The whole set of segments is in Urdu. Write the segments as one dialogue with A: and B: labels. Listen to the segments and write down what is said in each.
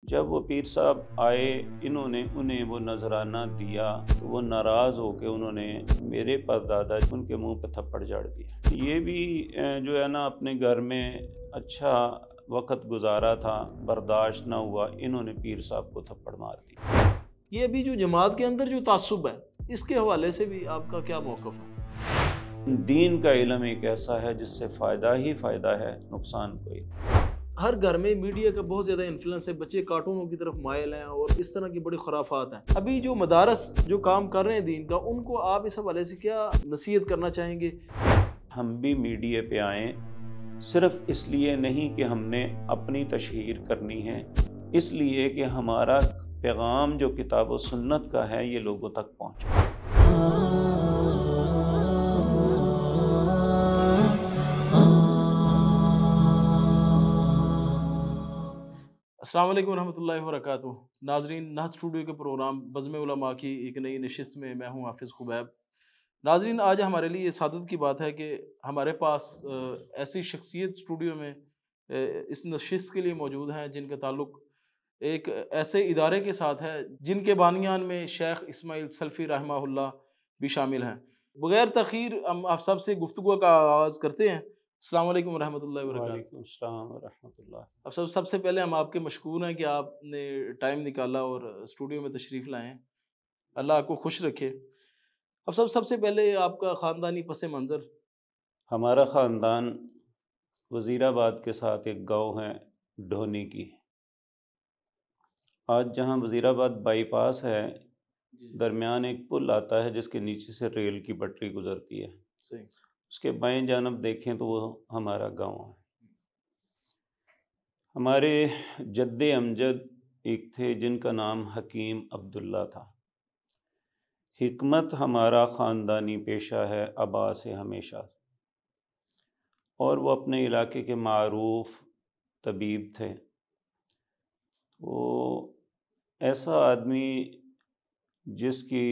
A: جب وہ پیر صاحب آئے انہوں نے انہیں وہ نذرانہ دیا تو وہ ناراض ہو کے انہوں نے میرے پردادا ان کے منہ پہ تھپڑ جاڑ دیا۔ یہ بھی جو ہے نا اپنے گھر میں اچھا وقت گزارا تھا، برداشت نہ ہوا، انہوں نے پیر صاحب کو تھپڑ مار دیا۔
B: یہ ابھی جو جماعت کے اندر جو تعصب ہے اس کے حوالے سے بھی آپ کا کیا موقف ہے؟
A: دین کا علم ایک ایسا ہے جس سے فائدہ ہی فائدہ ہے، نقصان کوئی۔
B: ہر گھر میں میڈیا کا بہت زیادہ انفلوئنس ہے، بچے کارٹونوں کی طرف مائل ہیں اور اس طرح کی بڑی خرافات ہیں۔ ابھی جو مدارس جو کام کر رہے ہیں دین کا، ان کو آپ اس حوالے سے کیا نصیحت کرنا چاہیں گے؟
A: ہم بھی میڈیا پہ آئیں صرف اس لیے نہیں کہ ہم نے اپنی تشہیر کرنی ہے، اس لیے کہ ہمارا پیغام جو کتاب و سنت کا ہے یہ لوگوں تک پہنچے۔
B: السلام علیکم ورحمۃ اللہ وبرکاتہ۔ ناظرین، نہج اسٹوڈیو کے پروگرام بزم علماء کی ایک نئی نشست میں میں ہوں حافظ خبیب۔ ناظرین، آج ہمارے لیے یہ سعادت کی بات ہے کہ ہمارے پاس ایسی شخصیت اسٹوڈیو میں اس نشست کے لیے موجود ہیں جن کا تعلق ایک ایسے ادارے کے ساتھ ہے جن کے بانیان میں شیخ اسماعیل سلفی رحمہ اللہ بھی شامل ہیں۔ بغیر تاخیر ہم آپ سب سے گفتگو کا آغاز کرتے ہیں۔ السلام علیکم ورحمۃ اللہ وبرکاتہ۔
A: وعلیکم السلام ورحمۃ اللہ۔
B: اب سب سے پہلے ہم آپ کے مشکور ہیں کہ آپ نے ٹائم نکالا اور اسٹوڈیو میں تشریف لائیں۔ اللہ آپ کو خوش رکھے۔ اب سب سے پہلے آپ کا خاندانی پس منظر۔
A: ہمارا خاندان وزیر آباد کے ساتھ ایک گاؤں ہے ڈھونی کی۔ آج جہاں وزیر آباد بائی پاس ہے، درمیان ایک پل آتا ہے جس کے نیچے سے ریل کی پٹری گزرتی ہے۔
B: صحیح۔
A: اس کے بائیں جانب دیکھیں تو وہ ہمارا گاؤں ہے۔ ہمارے جد امجد ایک تھے جن کا نام حکیم عبداللہ تھا۔ حکمت ہمارا خاندانی پیشہ ہے ابا سے ہمیشہ، اور وہ اپنے علاقے کے معروف طبیب تھے۔ وہ ایسا آدمی جس کی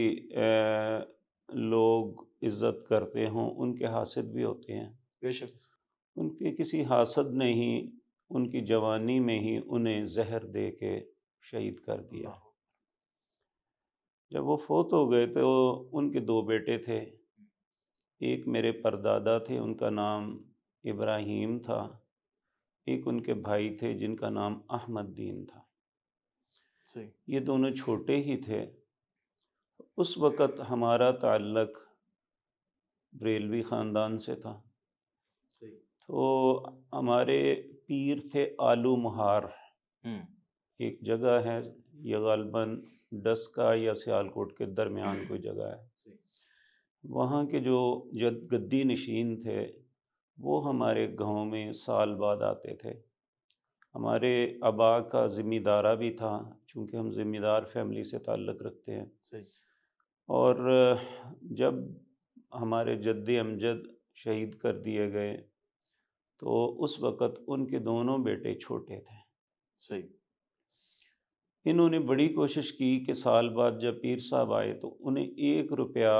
A: لوگ عزت کرتے ہوں، ان کے حاسد بھی ہوتے ہیں۔
B: بے شک۔
A: ان کے کسی حاسد نے ہی ان کی جوانی میں ہی انہیں زہر دے کے شہید کر دیا۔ جب وہ فوت ہو گئے تو ان کے دو بیٹے تھے، ایک میرے پردادا تھے، ان کا نام ابراہیم تھا، ایک ان کے بھائی تھے جن کا نام احمد دین تھا۔
B: صحیح۔
A: یہ دونوں چھوٹے ہی تھے۔ اس وقت ہمارا تعلق بریلوی خاندان سے تھا۔ تو ہمارے پیر تھے آلو مہار، ایک جگہ ہے، یہ غالباً ڈسکا یا سیالکوٹ کے درمیان کوئی جگہ ہے۔ وہاں کے جو گدی نشین تھے وہ ہمارے گاؤں میں سال بعد آتے تھے۔ ہمارے ابا کا ذمہ دارہ بھی تھا، چونکہ ہم ذمہ دار فیملی سے تعلق رکھتے ہیں۔ اور جب ہمارے جد امجد شہید کر دیے گئے تو اس وقت ان کے دونوں بیٹے چھوٹے تھے۔
B: صحیح۔
A: انہوں نے بڑی کوشش کی کہ سال بعد جب پیر صاحب آئے تو انہیں 1 روپیہ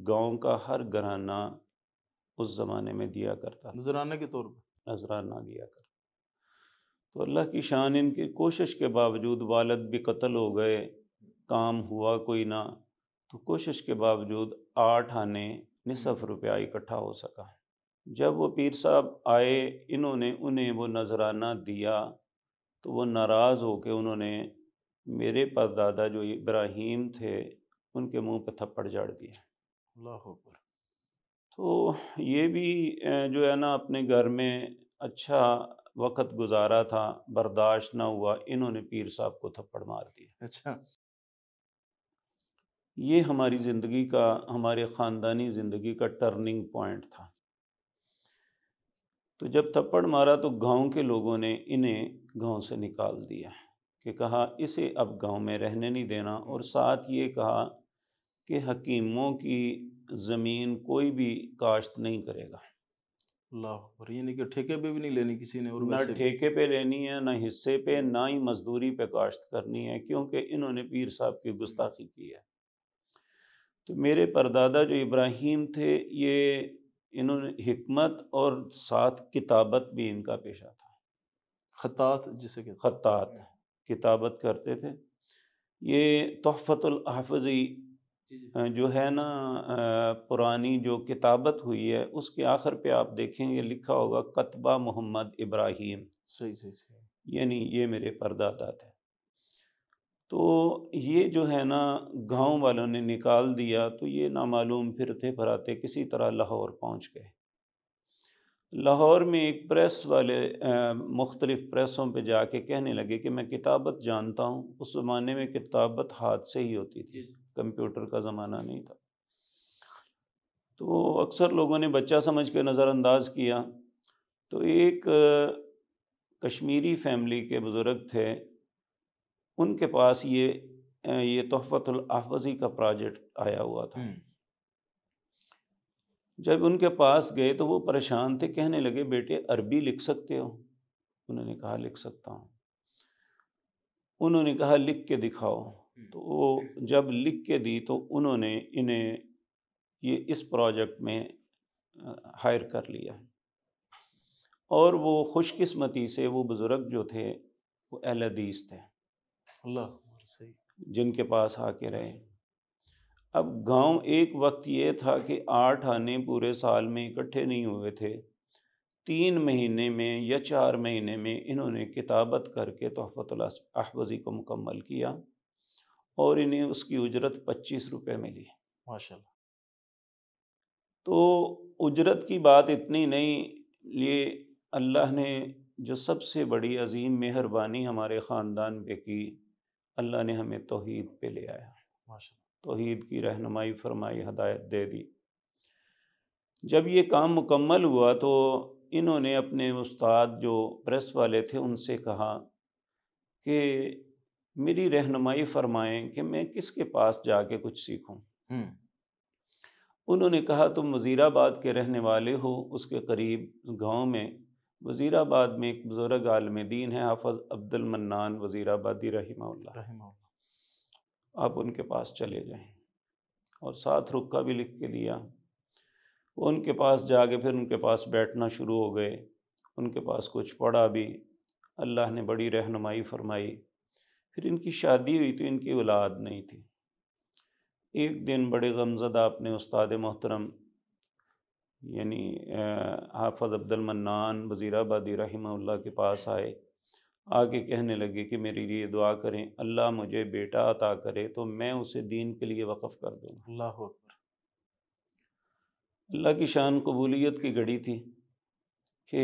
A: گاؤں کا ہر گھرانہ اس زمانے میں دیا کرتا تھا،
B: نذرانہ کے طور پر
A: نذرانہ دیا کرتا۔ تو اللہ کی شان، ان کی کوشش کے باوجود والد بھی قتل ہو گئے، کام ہوا کوئی نہ، تو کوشش کے باوجود 8 آنے نصف روپیہ اکٹھا ہو سکا۔ جب وہ پیر صاحب آئے انہوں نے انہیں وہ نذرانہ دیا تو وہ ناراض ہو کے انہوں نے میرے پردادا جو ابراہیم تھے ان کے منہ پہ تھپڑ جاڑ دیا۔
B: اللہ اکبر۔
A: تو یہ بھی جو ہے نا اپنے گھر میں اچھا وقت گزارا تھا، برداشت نہ ہوا، انہوں نے پیر صاحب کو تھپڑ مار دیا۔
B: اچھا۔
A: یہ ہماری زندگی کا، ہمارے خاندانی زندگی کا ٹرننگ پوائنٹ تھا۔ تو جب تھپڑ مارا تو گاؤں کے لوگوں نے انہیں گاؤں سے نکال دیا، کہ کہا اسے اب گاؤں میں رہنے نہیں دینا، اور ساتھ یہ کہا کہ حکیموں کی زمین کوئی بھی کاشت نہیں کرے گا۔
B: اللہ اکبر۔ یعنی کہ ٹھیکے پہ بھی نہیں لینی کسی نے، اور
A: نہ
B: ویسے بھی
A: ٹھیکے پہ لینی ہے، نہ حصے پہ، نہ ہی مزدوری پہ کاشت کرنی ہے، کیونکہ انہوں نے پیر صاحب کی گستاخی کی ہے۔ تو میرے پردادا جو ابراہیم تھے، یہ انہوں نے حکمت اور ساتھ کتابت بھی ان کا پیشہ تھا،
B: خطاط جسے کہتے ہیں۔
A: خطاط۔ کتابت کرتے تھے۔ یہ تحفۃ الاحفظی جو ہے نا پرانی جو کتابت ہوئی ہے، اس کے آخر پہ آپ دیکھیں گے لکھا ہوگا کتبہ محمد ابراہیم،
B: صحیح
A: یعنی یہ میرے پردادا تھے۔ تو یہ جو ہے نا گاؤں والوں نے نکال دیا، تو یہ نامعلوم پھرتے پھراتے کسی طرح لاہور پہنچ گئے۔ لاہور میں ایک پریس والے مختلف پریسوں پہ جا کے کہنے لگے کہ میں کتابت جانتا ہوں۔ اس زمانے میں کتابت ہاتھ سے ہی ہوتی تھی، کمپیوٹر کا زمانہ نہیں تھا۔ تو اکثر لوگوں نے بچہ سمجھ کے نظر انداز کیا۔ تو ایک کشمیری فیملی کے بزرگ تھے، ان کے پاس یہ تحفۃ الاحفظی کا پروجیکٹ آیا ہوا تھا۔ جب ان کے پاس گئے تو وہ پریشان تھے، کہنے لگے بیٹے عربی لکھ سکتے ہو؟ انہوں نے کہا لکھ سکتا ہوں۔ انہوں نے کہا لکھ کے دکھاؤ۔ تو وہ جب لکھ کے دی تو انہوں نے انہیں یہ اس پروجیکٹ میں ہائر کر لیا، اور وہ خوش قسمتی سے وہ بزرگ جو تھے وہ اہل حدیث تھے،
B: اللہ صحیح،
A: جن کے پاس آ کے رہے۔ اب گاؤں ایک وقت یہ تھا کہ 8 آنے پورے سال میں اکٹھے نہیں ہوئے تھے، 3 مہینے میں یا 4 مہینے میں انہوں نے کتابت کر کے تحفۃ الاحفظی کو مکمل کیا، اور انہیں اس کی اجرت 25 روپے ملی۔
B: ماشاءاللہ۔
A: تو اجرت کی بات اتنی نہیں، یہ اللہ نے جو سب سے بڑی عظیم مہربانی ہمارے خاندان پہ کی، اللہ نے ہمیں توحید پہ لے آیا،
B: ماشاءاللہ،
A: توحید کی رہنمائی فرمائی، ہدایت دے دی۔ جب یہ کام مکمل ہوا تو انہوں نے اپنے استاد جو پریس والے تھے ان سے کہا کہ میری رہنمائی فرمائیں کہ میں کس کے پاس جا کے کچھ سیکھوں۔ انہوں نے کہا تم وزیر آباد کے رہنے والے ہو، اس کے قریب گاؤں میں وزیر آباد میں ایک بزرگ عالم دین ہے حافظ عبد المنان وزیر آبادی رحمہ اللہ، آپ ان کے پاس چلے جائیں، اور ساتھ رکا بھی لکھ کے دیا۔ وہ ان کے پاس جا کے پھر ان کے پاس بیٹھنا شروع ہو گئے، ان کے پاس کچھ پڑھا بھی، اللہ نے بڑی رہنمائی فرمائی۔ پھر ان کی شادی ہوئی تو ان کی اولاد نہیں تھی۔ ایک دن بڑے غمزدہ اپنے استاد محترم یعنی حافظ عبد المنان وزیر آبادی رحمہ اللہ کے پاس آئے، آگے کہنے لگے کہ میری لیے دعا کریں، اللہ مجھے بیٹا عطا کرے تو میں اسے دین کے لیے وقف کر دوں گا۔
B: اللہ اکبر۔
A: اللہ کی شان قبولیت کی گھڑی تھی کہ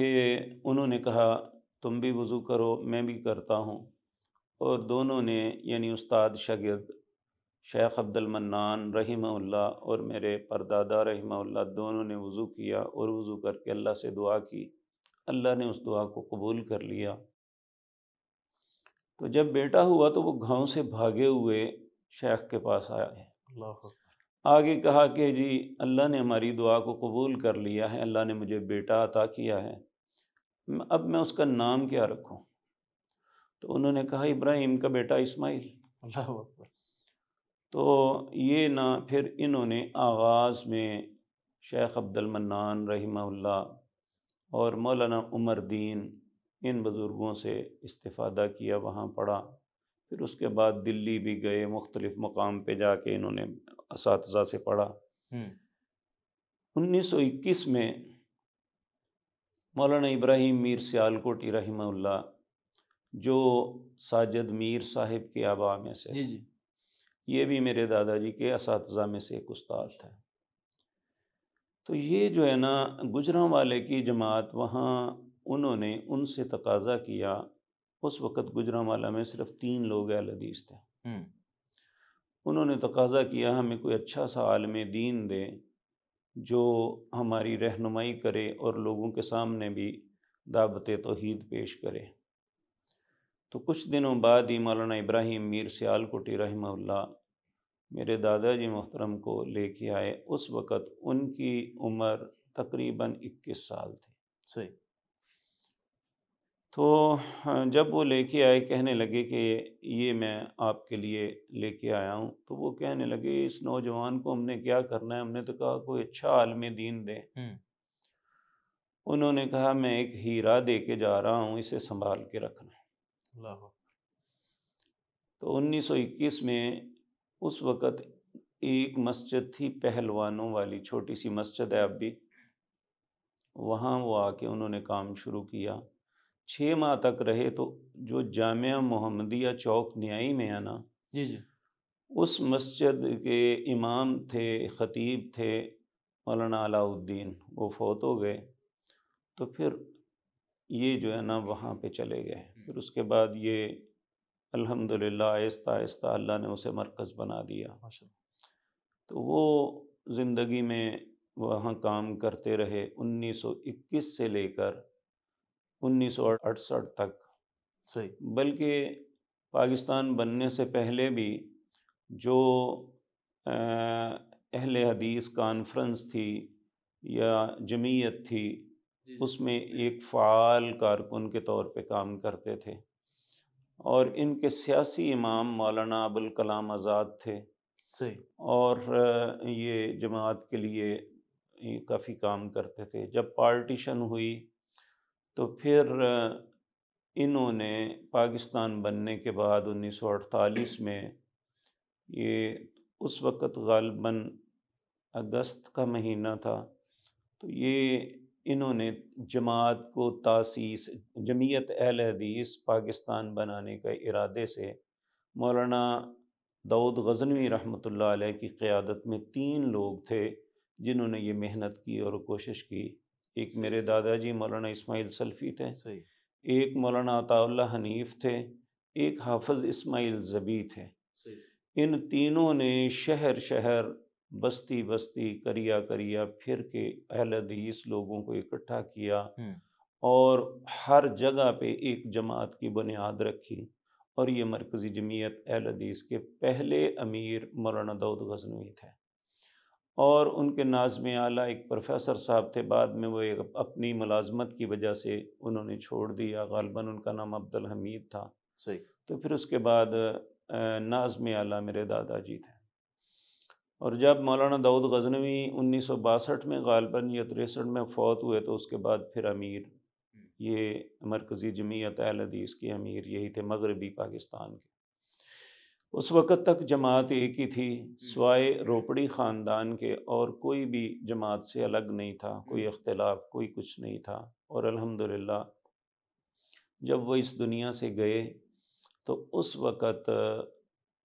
A: انہوں نے کہا تم بھی وضو کرو، میں بھی کرتا ہوں، اور دونوں نے یعنی استاد شاگرد شیخ عبد المنان رحمہ اللہ اور میرے پردادا رحمہ اللہ دونوں نے وضو کیا، اور وضو کر کے اللہ سے دعا کی، اللہ نے اس دعا کو قبول کر لیا۔ تو جب بیٹا ہوا تو وہ گاؤں سے بھاگے ہوئے شیخ کے پاس آئے،
B: اللہ اکبر۔
A: آگے کہا کہ جی اللہ نے ہماری دعا کو قبول کر لیا ہے، اللہ نے مجھے بیٹا عطا کیا ہے، اب میں اس کا نام کیا رکھوں؟ تو انہوں نے کہا ابراہیم کا بیٹا اسماعیل۔
B: اللہ اکبر۔
A: تو یہ نہ پھر انہوں نے آغاز میں شیخ عبد المنان رحمہ اللہ اور مولانا عمر دین ان بزرگوں سے استفادہ کیا، وہاں پڑھا، پھر اس کے بعد دلی بھی گئے، مختلف مقام پہ جا کے انہوں نے اساتذہ سے پڑھا۔ 1921 میں مولانا ابراہیم میر سیالکوٹی رحمہ اللہ جو ساجد میر صاحب کے آباء میں سے، یہ بھی میرے دادا جی کے اساتذہ میں سے ایک استاد تھے۔ تو یہ جو ہے نا گجرانوالے کی جماعت، وہاں انہوں نے ان سے تقاضا کیا، اس وقت گجرانوالہ میں صرف 3 لوگ اہل حدیث تھے، انہوں نے تقاضا کیا ہمیں کوئی اچھا سا عالم دین دے جو ہماری رہنمائی کرے اور لوگوں کے سامنے بھی دعوت توحید پیش کرے۔ تو کچھ دنوں بعد ہی مولانا ابراہیم میر سیالکوٹی رحمہ اللہ میرے دادا جی محترم کو لے کے آئے، اس وقت ان کی عمر تقریباً 21 سال تھی۔
B: صحیح۔
A: تو جب وہ لے کے آئے کہنے لگے کہ یہ میں آپ کے لیے لے کے آیا ہوں، تو وہ کہنے لگے اس نوجوان کو ہم نے کیا کرنا ہے؟ ہم نے تو کہا کوئی اچھا عالم دین دے۔ انہوں نے کہا میں ایک ہیرا دے کے جا رہا ہوں، اسے سنبھال کے رکھنا۔
B: اللہ
A: تو 1921 میں اس وقت ایک مسجد تھی پہلوانوں والی، چھوٹی سی مسجد ہے اب بھی، وہاں وہ آ کے انہوں نے کام شروع کیا، 6 ماہ تک رہے۔ تو جو جامعہ محمدیہ چوک نیائی میں ہے نا،
B: جی جی
A: اس مسجد کے امام تھے، خطیب تھے مولانا علاء الدین، وہ فوت ہو گئے۔ تو پھر یہ جو ہے نا وہاں پہ چلے گئے۔ پھر اس کے بعد یہ الحمدللہ آہستہ آہستہ اللہ نے اسے مرکز بنا دیا۔
B: ماشاء اللہ۔
A: تو وہ زندگی میں وہاں کام کرتے رہے 1921 سے لے کر 1968 تک،
B: صحیح۔
A: بلکہ پاکستان بننے سے پہلے بھی جو اہل حدیث کانفرنس تھی یا جمعیت تھی، اس میں ایک فعال کارکن کے طور پہ کام کرتے تھے، اور ان کے سیاسی امام مولانا ابوالکلام آزاد تھے،
B: صحیح۔
A: اور یہ جماعت کے لیے کافی کام کرتے تھے۔ جب پارٹیشن ہوئی تو پھر انہوں نے پاکستان بننے کے بعد 1948 میں، یہ اس وقت غالباً اگست کا مہینہ تھا، تو یہ انہوں نے جماعت کو تاسیس، جمعیت اہل حدیث پاکستان بنانے کے ارادے سے مولانا داؤد غزنوی رحمۃ اللہ علیہ کی قیادت میں 3 لوگ تھے جنہوں نے یہ محنت کی اور کوشش کی۔ ایک میرے دادا جی مولانا اسماعیل سلفی تھے،
B: صحیح۔
A: ایک مولانا عطا اللہ حنیف تھے، ایک حافظ اسماعیل زبی تھے۔ ان تینوں نے شہر شہر، بستی بستی، کریا کریا پھر کے اہل حدیث لوگوں کو اکٹھا کیا، اور ہر جگہ پہ ایک جماعت کی بنیاد رکھی، اور یہ مرکزی جمعیت اہل حدیث کے پہلے امیر مولانا داؤد غزنوی تھے۔ اور ان کے ناظم اعلیٰ ایک پروفیسر صاحب تھے، بعد میں وہ اپنی ملازمت کی وجہ سے انہوں نے چھوڑ دیا، غالباً ان کا نام عبدالحمید تھا۔
B: صحیح۔
A: تو پھر اس کے بعد ناظم اعلیٰ میرے دادا جی تھے۔ اور جب مولانا داؤد غزنوی 1962 میں غالباً یا 63 میں فوت ہوئے، تو اس کے بعد پھر امیر، یہ مرکزی جمعیت اہل حدیث کے امیر یہی تھے، مغربی پاکستان کے۔ اس وقت تک جماعت ایک ہی تھی، سوائے روپڑی خاندان کے، اور کوئی بھی جماعت سے الگ نہیں تھا، کوئی اختلاف، کوئی کچھ نہیں تھا۔ اور الحمدللہ جب وہ اس دنیا سے گئے تو اس وقت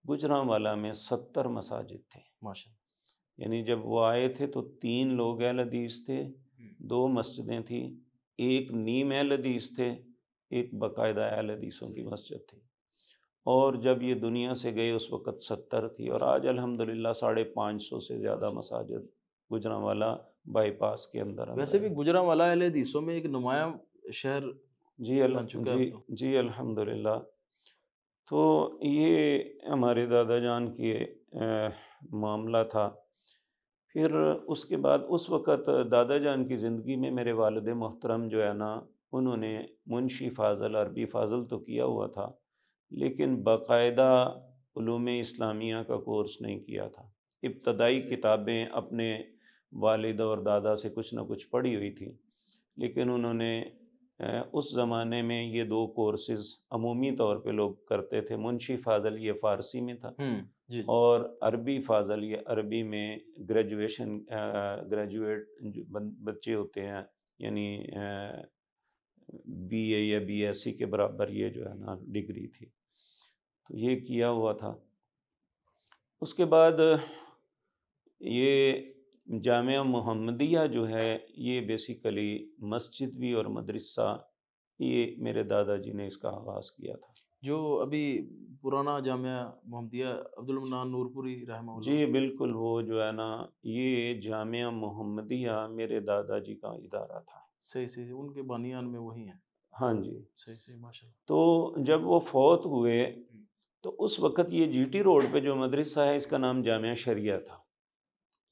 A: گوجرانوالہ میں 70 مساجد تھے،
B: ماشاءاللہ۔
A: یعنی جب وہ آئے تھے تو 3 لوگ اہل حدیث تھے، 2 مسجدیں تھیں، ایک نیم اہل حدیث تھے، ایک باقاعدہ اہل حدیثوں کی مسجد تھی۔ اور جب یہ دنیا سے گئے اس وقت 70 تھی، اور آج الحمدللہ 550 سے زیادہ مساجد گوجرانوالہ بائی پاس کے اندر
B: ویسے بھی گوجرانوالہ اہل حدیثوں میں ایک نمایاں شہر بن چکا ہے اب تو۔
A: جی الحمدللہ۔ تو یہ ہمارے دادا جان کی معاملہ تھا۔ پھر اس کے بعد اس وقت دادا جان کی زندگی میں میرے والد محترم جو ہے نا، انہوں نے منشی فاضل، عربی فاضل تو کیا ہوا تھا، لیکن باقاعدہ علوم اسلامیہ کا کورس نہیں کیا تھا۔ ابتدائی کتابیں اپنے والد اور دادا سے کچھ نہ کچھ پڑھی ہوئی تھی، لیکن انہوں نے اس زمانے میں یہ 2 کورسز عمومی طور پہ لوگ کرتے تھے۔ منشی فاضل یہ فارسی میں تھا،
B: جی
A: اور عربی فاضل یہ عربی میں گریجویٹ جو بچے ہوتے ہیں، یعنی بی اے یا بی ایس سی کے برابر یہ جو ہے نا ڈگری تھی، تو یہ کیا ہوا تھا۔ اس کے بعد یہ جامعہ محمدیہ جو ہے، یہ بیسیکلی مسجد بھی اور مدرسہ، یہ میرے دادا جی نے اس کا آغاز کیا تھا۔
B: جو ابھی پرانا جامعہ محمدیہ عبدالمنان نور پوری رحمہ اللہ۔
A: جی بالکل، وہ جو ہے نا یہ جامعہ محمدیہ میرے دادا جی کا ادارہ تھا۔
B: صحیح صحیح، ان کے بانیان میں وہی ہیں۔
A: ہاں جی۔
B: صحیح صحیح، ماشاء اللہ۔
A: تو جب وہ فوت ہوئے تو اس وقت یہ جی ٹی روڈ پہ جو مدرسہ ہے، اس کا نام جامعہ شریعہ تھا۔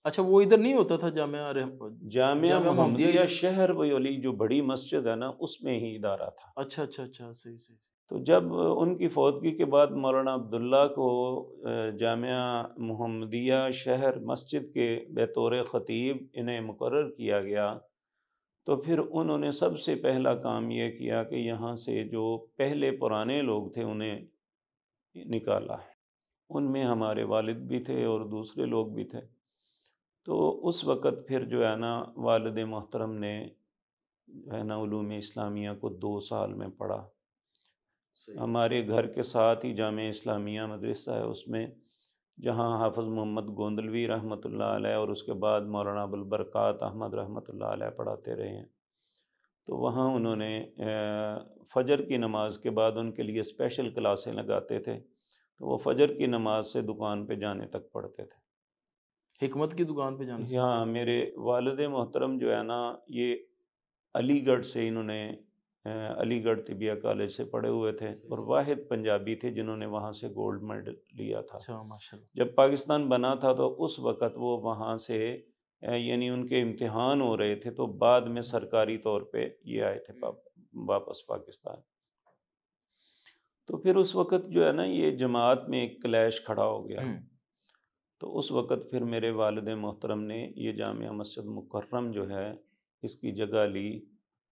B: اچھا، وہ ادھر نہیں ہوتا تھا جامعہ
A: جامعہ محمدیہ
B: ادھر؟
A: شہر والی جو بڑی مسجد ہے نا، اس میں ہی ادارہ تھا۔
B: اچھا اچھا اچھا، صحیح صحیح۔
A: تو جب ان کی فوتگی کے بعد مولانا عبداللہ کو جامعہ محمدیہ شہر مسجد کے بطور خطیب انہیں مقرر کیا گیا، تو پھر انہوں نے سب سے پہلا کام یہ کیا کہ یہاں سے جو پہلے پرانے لوگ تھے انہیں نکالا، ان میں ہمارے والد بھی تھے اور دوسرے لوگ بھی تھے۔ تو اس وقت پھر جو ہے نا والد محترم نے جو ہے نا علوم اسلامیہ کو 2 سال میں پڑھا۔ ہمارے گھر کے ساتھ ہی جامعہ اسلامیہ مدرسہ ہے، اس میں جہاں حافظ محمد گوندلوی رحمۃ اللہ علیہ اور اس کے بعد مولانا ابوالبرکات احمد رحمۃ اللہ علیہ پڑھاتے رہے ہیں، تو وہاں انہوں نے فجر کی نماز کے بعد ان کے لیے اسپیشل کلاسیں لگاتے تھے، تو وہ فجر کی نماز سے دکان پہ جانے تک پڑھتے تھے۔
B: حکمت کی دکان پہ جانے سے؟
A: یہاں میرے والد محترم جو ہے نا یہ علی گڑھ سے، انہوں نے علی گڑھ طبیہ کالج سے پڑھے ہوئے تھے اور واحد پنجابی تھے جنہوں نے وہاں سے گولڈ میڈل لیا تھا۔
B: اچھا، ماشاءاللہ۔
A: جب پاکستان بنا تھا تو اس وقت وہ وہاں سے یعنی ان کے امتحان ہو رہے تھے، تو بعد میں سرکاری طور پہ یہ آئے تھے واپس پاکستان۔ تو پھر اس وقت جو ہے نا یہ جماعت میں ایک کلیش کھڑا ہو گیا، تو اس وقت پھر میرے والد محترم نے یہ جامعہ مسجد مکرم جو ہے اس کی جگہ لی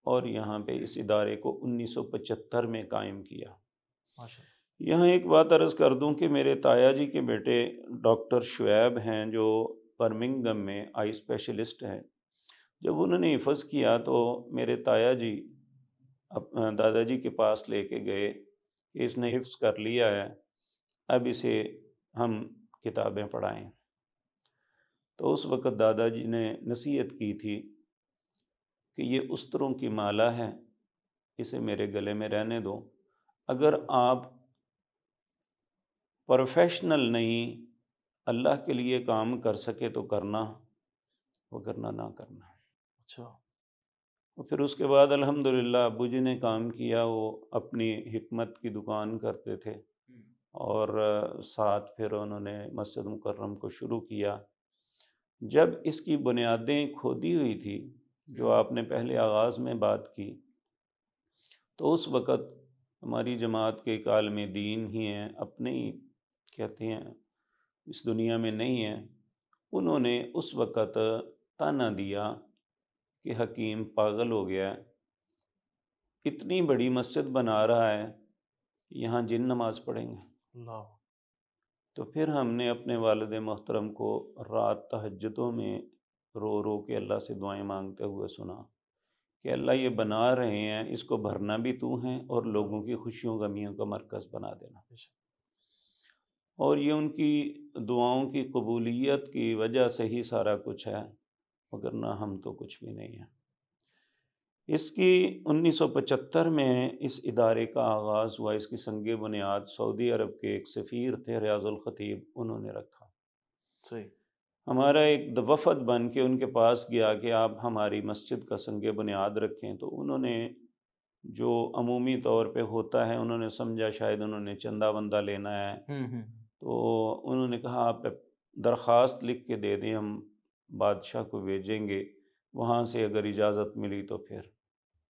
A: اور یہاں پہ اس ادارے کو 1975 میں قائم کیا۔ یہاں ایک بات عرض کر دوں کہ میرے تایا جی کے بیٹے ڈاکٹر شعیب ہیں جو برمنگھم میں آئی اسپیشلسٹ ہیں، جب انہوں نے حفظ کیا تو میرے تایا جی دادا جی کے پاس لے کے گئے کہ اس نے حفظ کر لیا ہے، اب اسے ہم کتابیں پڑھائیں۔ تو اس وقت دادا جی نے نصیحت کی تھی کہ یہ استروں کی مالا ہے، اسے میرے گلے میں رہنے دو، اگر آپ پروفیشنل نہیں اللہ کے لیے کام کر سکے تو کرنا، وگرنہ نہ کرنا۔
B: اچھا۔
A: اور پھر اس کے بعد الحمدللہ ابو جی نے کام کیا، وہ اپنی حکمت کی دکان کرتے تھے اور ساتھ پھر انہوں نے مسجد مکرم کو شروع کیا۔ جب اس کی بنیادیں کھودی ہوئی تھی، جو آپ نے پہلے آغاز میں بات کی، تو اس وقت ہماری جماعت کے ایک عالم دین ہی ہیں، اپنے ہی کہتے ہیں اس دنیا میں نہیں ہیں، انہوں نے اس وقت تانا دیا کہ حکیم پاگل ہو گیا ہے، اتنی بڑی مسجد بنا رہا ہے، یہاں جن نماز پڑھیں گے۔
B: اللہ۔
A: تو پھر ہم نے اپنے والد محترم کو رات تہجدوں میں رو رو کے اللہ سے دعائیں مانگتے ہوئے سنا کہ اللہ یہ بنا رہے ہیں، اس کو بھرنا بھی تو ہیں اور لوگوں کی خوشیوں غمیوں کا مرکز بنا دینا۔ اور یہ ان کی دعاؤں کی قبولیت کی وجہ سے ہی سارا کچھ ہے، وگرنہ ہم تو کچھ بھی نہیں ہیں۔ اس کی 1975 میں اس ادارے کا آغاز ہوا، اس کی سنگ بنیاد سعودی عرب کے ایک سفیر تھے ریاض الخطیب، انہوں نے رکھا۔
B: صحیح۔
A: ہمارا ایک وفد بن کے ان کے پاس گیا کہ آپ ہماری مسجد کا سنگ بنیاد رکھیں، تو انہوں نے جو عمومی طور پہ ہوتا ہے، انہوں نے سمجھا شاید انہوں نے چندہ وندہ لینا ہے، تو انہوں نے کہا آپ درخواست لکھ کے دے دیں، ہم بادشاہ کو بھیجیں گے، وہاں سے اگر اجازت ملی تو پھر۔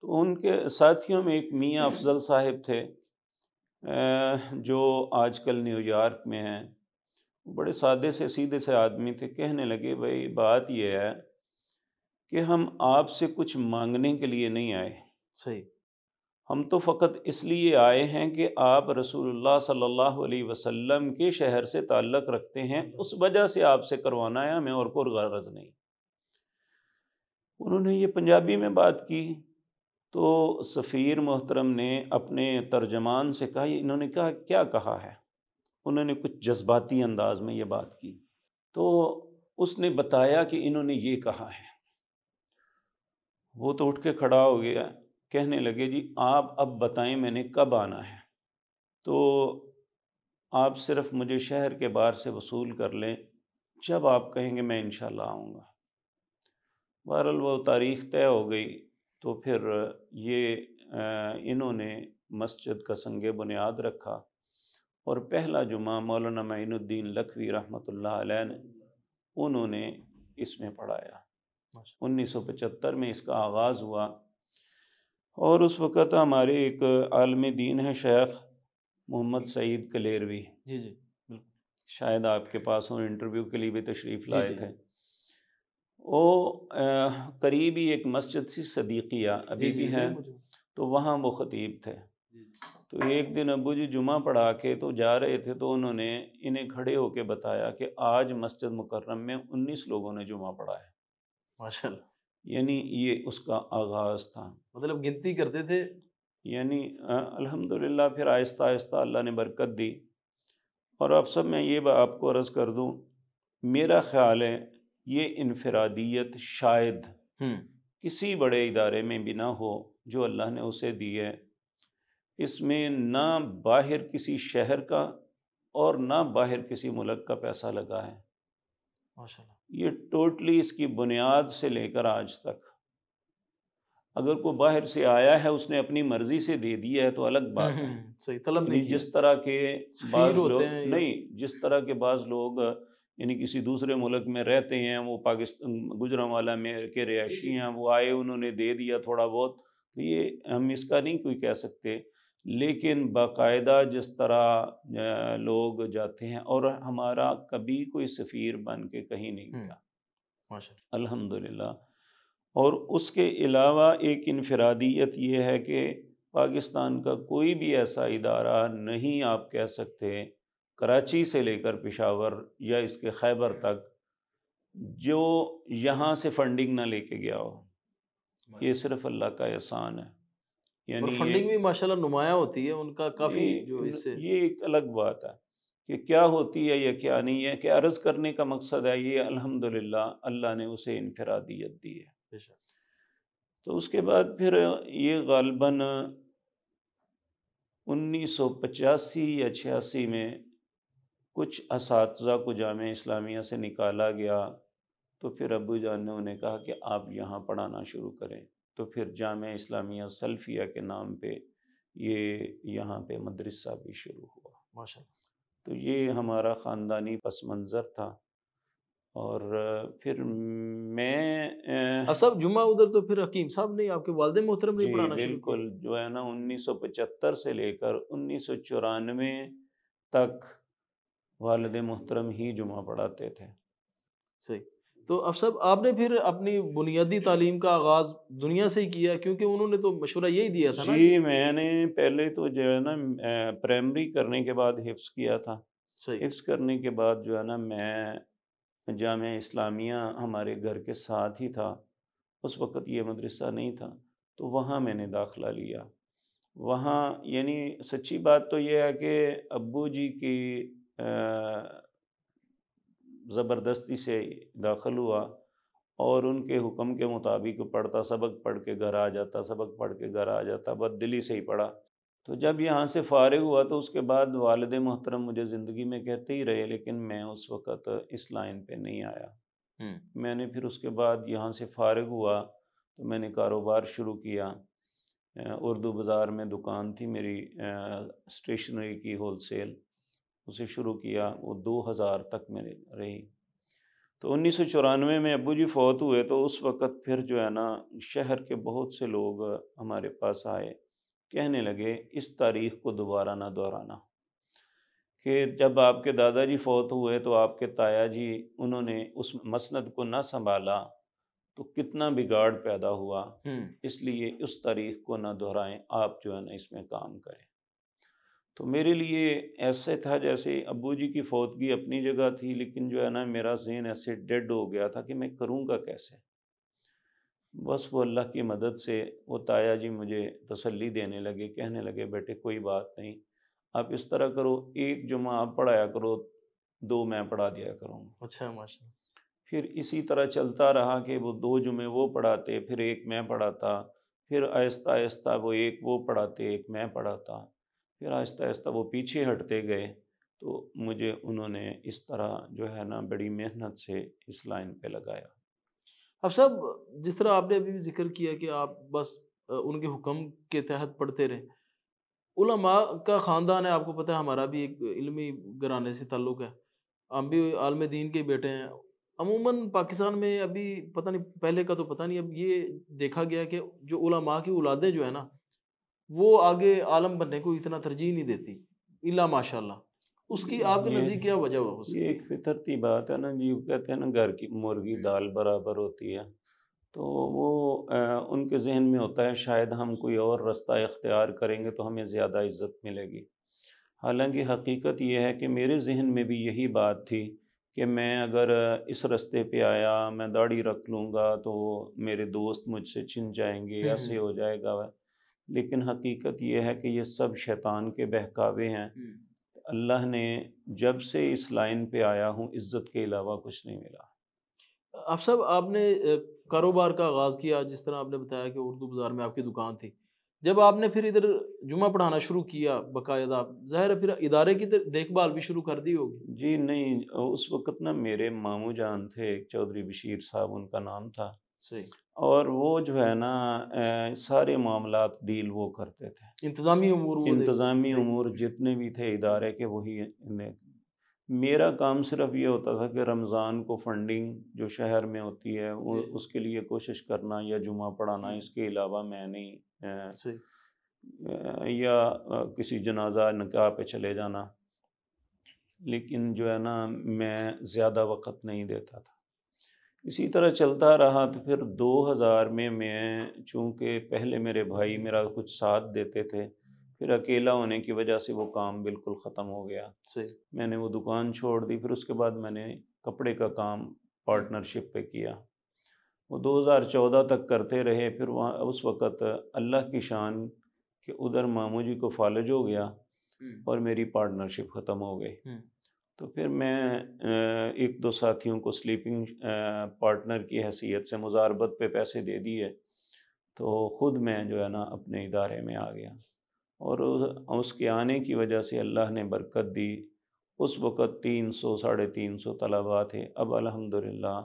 A: تو ان کے ساتھیوں میں ایک میاں افضل صاحب تھے جو آج کل نیو یارک میں ہیں، بڑے سادے سے سیدھے سے آدمی تھے۔ کہنے لگے بھائی بات یہ ہے کہ ہم آپ سے کچھ مانگنے کے لیے نہیں آئے،
B: صحیح،
A: ہم تو فقط اس لیے آئے ہیں کہ آپ رسول اللہ صلی اللہ علیہ وسلم کے شہر سے تعلق رکھتے ہیں، اس وجہ سے آپ سے کروانا ہے، ہمیں اور کوئی غرض نہیں۔ انہوں نے یہ پنجابی میں بات کی تو سفیر محترم نے اپنے ترجمان سے کہا، انہوں نے کہا کیا کہا ہے؟ انہوں نے کچھ جذباتی انداز میں یہ بات کی، تو اس نے بتایا کہ انہوں نے یہ کہا ہے۔ وہ تو اٹھ کے کھڑا ہو گیا، کہنے لگے جی آپ اب بتائیں میں نے کب آنا ہے؟ تو آپ صرف مجھے شہر کے باہر سے وصول کر لیں، جب آپ کہیں گے میں انشاءاللہ آؤں گا۔ بہرحال وہ تاریخ طے ہو گئی، تو پھر یہ انہوں نے مسجد کا سنگ بنیاد رکھا اور پہلا جمعہ مولانا معین الدین لکھوی رحمۃ اللہ علیہ نے انہوں نے اس میں پڑھایا۔ 1975 میں اس کا آغاز ہوا، اور اس وقت ہمارے ایک عالم دین ہیں شیخ محمد سعید کلیروی،
B: جی جی بالکل،
A: شاید آپ کے پاس ہوں، انٹرویو کے لیے بھی تشریف
B: جی
A: لائے
B: جی
A: تھے۔ وہ قریبی ایک مسجد سی صدیقیہ ابھی
B: جی
A: بھی
B: جی
A: ہے،
B: مجھے
A: تو وہاں وہ خطیب تھے۔ تو ایک دن ابو جی جمعہ پڑھا کے تو جا رہے تھے، تو انہوں نے انہیں کھڑے ہو کے بتایا کہ آج مسجد مکرم میں 19 لوگوں نے جمعہ پڑھا ہے۔
B: ماشاء اللہ،
A: یعنی یہ اس کا آغاز تھا۔
B: مطلب گنتی کرتے تھے۔
A: یعنی الحمدللہ پھر آہستہ آہستہ اللہ نے برکت دی۔ اور اب سب میں یہ آپ کو عرض کر دوں، میرا خیال ہے یہ انفرادیت شاید
B: ہوں
A: کسی بڑے ادارے میں بھی نہ ہو جو اللہ نے اسے دی ہے۔ اس میں نہ باہر کسی شہر کا اور نہ باہر کسی ملک کا پیسہ لگا ہے۔
B: ماشاء اللہ،
A: یہ ٹوٹلی اس کی بنیاد سے لے کر آج تک، اگر کوئی باہر سے آیا ہے اس نے اپنی مرضی سے دے دیا ہے تو الگ بات ہے۔
B: صحیح، طلب
A: یعنی
B: نہیں کیا،
A: جس طرح کے
B: سفیر
A: بعض
B: ہوتے
A: لوگ
B: ہیں
A: نہیں، جس طرح کے بعض لوگ یعنی کسی دوسرے ملک میں رہتے ہیں، وہ پاکستان گجرانوالہ میں کے رہائشی ہیں، وہ آئے انہوں نے دے دیا تھوڑا بہت، تو یہ ہم اس کا نہیں کوئی کہہ سکتے، لیکن باقاعدہ جس طرح لوگ جاتے ہیں، اور ہمارا کبھی کوئی سفیر بن کے کہیں نہیں گیا
B: ماشاء
A: الحمدللہ۔ اور اس کے علاوہ ایک انفرادیت یہ ہے کہ پاکستان کا کوئی بھی ایسا ادارہ نہیں آپ کہہ سکتے، کراچی سے لے کر پشاور یا اس کے خیبر تک، جو یہاں سے فنڈنگ نہ لے کے گیا ہو۔
B: اللہ،
A: یہ صرف اللہ کا احسان ہے۔
B: اور
A: یعنی
B: فنڈنگ بھی ماشاءاللہ نمایاں ہوتی ہے ان کا، کافی جو اس سے
A: یہ ایک الگ بات ہے کہ کیا ہوتی ہے یا کیا نہیں ہے، کہ عرض کرنے کا مقصد ہے یہ الحمدللہ اللہ نے اسے انفرادیت دی ہے۔
B: بے شک۔
A: تو اس کے بعد پھر یہ غالباً 1985 یا 86 میں کچھ اساتذہ کو جامعہ اسلامیہ سے نکالا گیا، تو پھر ابو جان نے انہیں کہا کہ آپ یہاں پڑھانا شروع کریں، تو پھر جامعہ اسلامیہ سلفیہ کے نام پہ یہ یہاں پہ مدرسہ بھی شروع ہوا۔
B: ماشاءاللہ،
A: تو یہ ہمارا خاندانی پس منظر تھا۔ اور پھر میں
B: اب صاحب جمعہ ادھر تو پھر حکیم صاحب نے، آپ کے والد محترم نے
A: جی
B: پڑھانا شروع کیا؟
A: بالکل، جو ہے نا 1975 سے لے کر 1994 تک والد محترم ہی جمعہ پڑھاتے تھے۔
B: صحیح۔ تو اب صاحب آپ نے پھر اپنی بنیادی تعلیم کا آغاز دنیا سے ہی کیا، کیونکہ انہوں نے تو مشورہ یہی دیا تھا نا کہ
A: جی میں نے پہلے تو جو ہے نا پرائمری کرنے کے بعد حفظ کیا تھا۔
B: صحیح،
A: حفظ کرنے کے بعد جو ہے نا میں جامعہ اسلامیہ ہمارے گھر کے ساتھ ہی تھا، اس وقت یہ مدرسہ نہیں تھا، تو وہاں میں نے داخلہ لیا۔ وہاں یعنی سچی بات تو یہ ہے کہ ابو جی کی زبردستی سے داخل ہوا، اور ان کے حکم کے مطابق پڑھتا، سبق پڑھ کے گھر آ جاتا، سبق پڑھ کے گھر آ جاتا، بد دلی سے ہی پڑھا۔ تو جب یہاں سے فارغ ہوا تو اس کے بعد والد محترم مجھے زندگی میں کہتے ہی رہے، لیکن میں اس وقت اس لائن پہ نہیں آیا۔ میں نے پھر اس کے بعد یہاں سے فارغ ہوا تو میں نے کاروبار شروع کیا۔ اردو بازار میں دکان تھی میری، اسٹیشنری کی ہول سیل، اسے شروع کیا، وہ 2000 تک میں رہی۔ تو 1994 میں ابو جی فوت ہوئے، تو اس وقت پھر جو ہے نا شہر کے بہت سے لوگ ہمارے پاس آئے، کہنے لگے اس تاریخ کو دوبارہ نہ دہرانا، کہ جب آپ کے دادا جی فوت ہوئے تو آپ کے تایا جی انہوں نے اس مسند کو نہ سنبھالا تو کتنا بگاڑ پیدا ہوا، اس لیے اس تاریخ کو نہ دہرائیں، آپ جو ہے نا اس میں کام کریں۔ تو میرے لیے ایسے تھا جیسے ابو جی کی فوتگی اپنی جگہ تھی، لیکن جو ہے نا میرا ذہن ایسے ڈیڈ ہو گیا تھا کہ میں کروں گا کیسے۔ بس وہ اللہ کی مدد سے وہ تایا جی مجھے تسلی دینے لگے، کہنے لگے بیٹے کوئی بات نہیں، آپ اس طرح کرو، ایک جمعہ آپ پڑھایا کرو، 2 میں پڑھا دیا کروں گا۔
B: اچھا، ماشاءاللہ،
A: پھر اسی طرح چلتا رہا کہ وہ 2 جمعے وہ پڑھاتے، پھر ایک میں پڑھاتا، پھر آہستہ آہستہ وہ ایک وہ پڑھاتے، ایک میں پڑھاتا، پھر آہستہ آہستہ وہ پیچھے ہٹتے گئے، تو مجھے انہوں نے اس طرح جو ہے نا بڑی محنت سے اس لائن پہ لگایا۔
B: اب صاحب جس طرح آپ نے ابھی بھی ذکر کیا کہ آپ بس ان کے حکم کے تحت پڑھتے رہے، علماء کا خاندان ہے، آپ کو پتہ ہے ہمارا بھی ایک علمی گھرانے سے تعلق ہے، ہم بھی عالم دین کے بیٹے ہیں۔ عموماً پاکستان میں ابھی پتہ نہیں، پہلے کا تو پتہ نہیں، اب یہ دیکھا گیا کہ جو علماء کی اولادیں جو ہے نا وہ آگے عالم بننے کو اتنا ترجیح نہیں دیتی، الا ماشاء اللہ۔ اس کی آپ کے نزدیک کیا وجہ ہو
A: یہ
B: سکتی
A: ایک
B: ہے؟
A: فطرتی بات ہے نا جی، وہ کہتے ہیں نا گھر کی مرغی دال برابر ہوتی ہے۔ تو وہ ان کے ذہن میں ہوتا ہے شاید ہم کوئی اور رستہ اختیار کریں گے تو ہمیں زیادہ عزت ملے گی، حالانکہ حقیقت یہ ہے کہ میرے ذہن میں بھی یہی بات تھی کہ میں اگر اس رستے پہ آیا، میں داڑھی رکھ لوں گا تو میرے دوست مجھ سے چھن جائیں گے، ایسے ہو جائے گا، لیکن حقیقت یہ ہے کہ یہ سب شیطان کے بہکاوے ہیں۔ اللہ نے جب سے اس لائن پہ آیا ہوں عزت کے علاوہ کچھ نہیں ملا۔
B: آپ صاحب آپ نے کاروبار کا آغاز کیا، جس طرح آپ نے بتایا کہ اردو بازار میں آپ کی دکان تھی، جب آپ نے پھر ادھر جمعہ پڑھانا شروع کیا باقاعدہ، ظاہر ہے پھر ادارے کی دیکھ بھال بھی شروع کر دی ہوگی؟
A: جی نہیں، اس وقت نا میرے ماموں جان تھے، ایک چودھری بشیر صاحب ان کا نام تھا،
B: صحیح۔
A: اور وہ جو ہے نا سارے معاملات ڈیل وہ کرتے تھے،
B: انتظامی امور وہ دیکھتے ہیں،
A: انتظامی
B: صحیح۔
A: امور جتنے بھی تھے ادارے کے وہی میرا کام صرف یہ ہوتا تھا کہ رمضان کو فنڈنگ جو شہر میں ہوتی ہے
B: جی۔
A: اس کے لیے کوشش کرنا یا جمعہ پڑھانا، اس کے علاوہ میں نہیں
B: صحیح۔
A: یا کسی جنازہ نکاح پہ چلے جانا، لیکن جو ہے نا میں زیادہ وقت نہیں دیتا تھا۔ اسی طرح چلتا رہا تو پھر 2000 میں چونکہ پہلے میرے بھائی میرا کچھ ساتھ دیتے تھے، پھر اکیلا ہونے کی وجہ سے وہ کام بالکل ختم ہو گیا،
B: صحیح۔
A: میں نے وہ دکان چھوڑ دی۔ پھر اس کے بعد میں نے کپڑے کا کام پارٹنرشپ پہ کیا، وہ 2014 تک کرتے رہے۔ پھر وہاں اس وقت اللہ کی شان کہ ادھر ماموں جی کو فالج ہو گیا اور میری پارٹنرشپ ختم ہو گئی، تو پھر میں ایک دو ساتھیوں کو سلیپنگ پارٹنر کی حیثیت سے مزاربت پہ پیسے دے دیے، تو خود میں جو ہے نا اپنے ادارے میں آ گیا، اور اس کے آنے کی وجہ سے اللہ نے برکت دی۔ اس وقت 300 350 طلباء تھے، اب الحمدللہ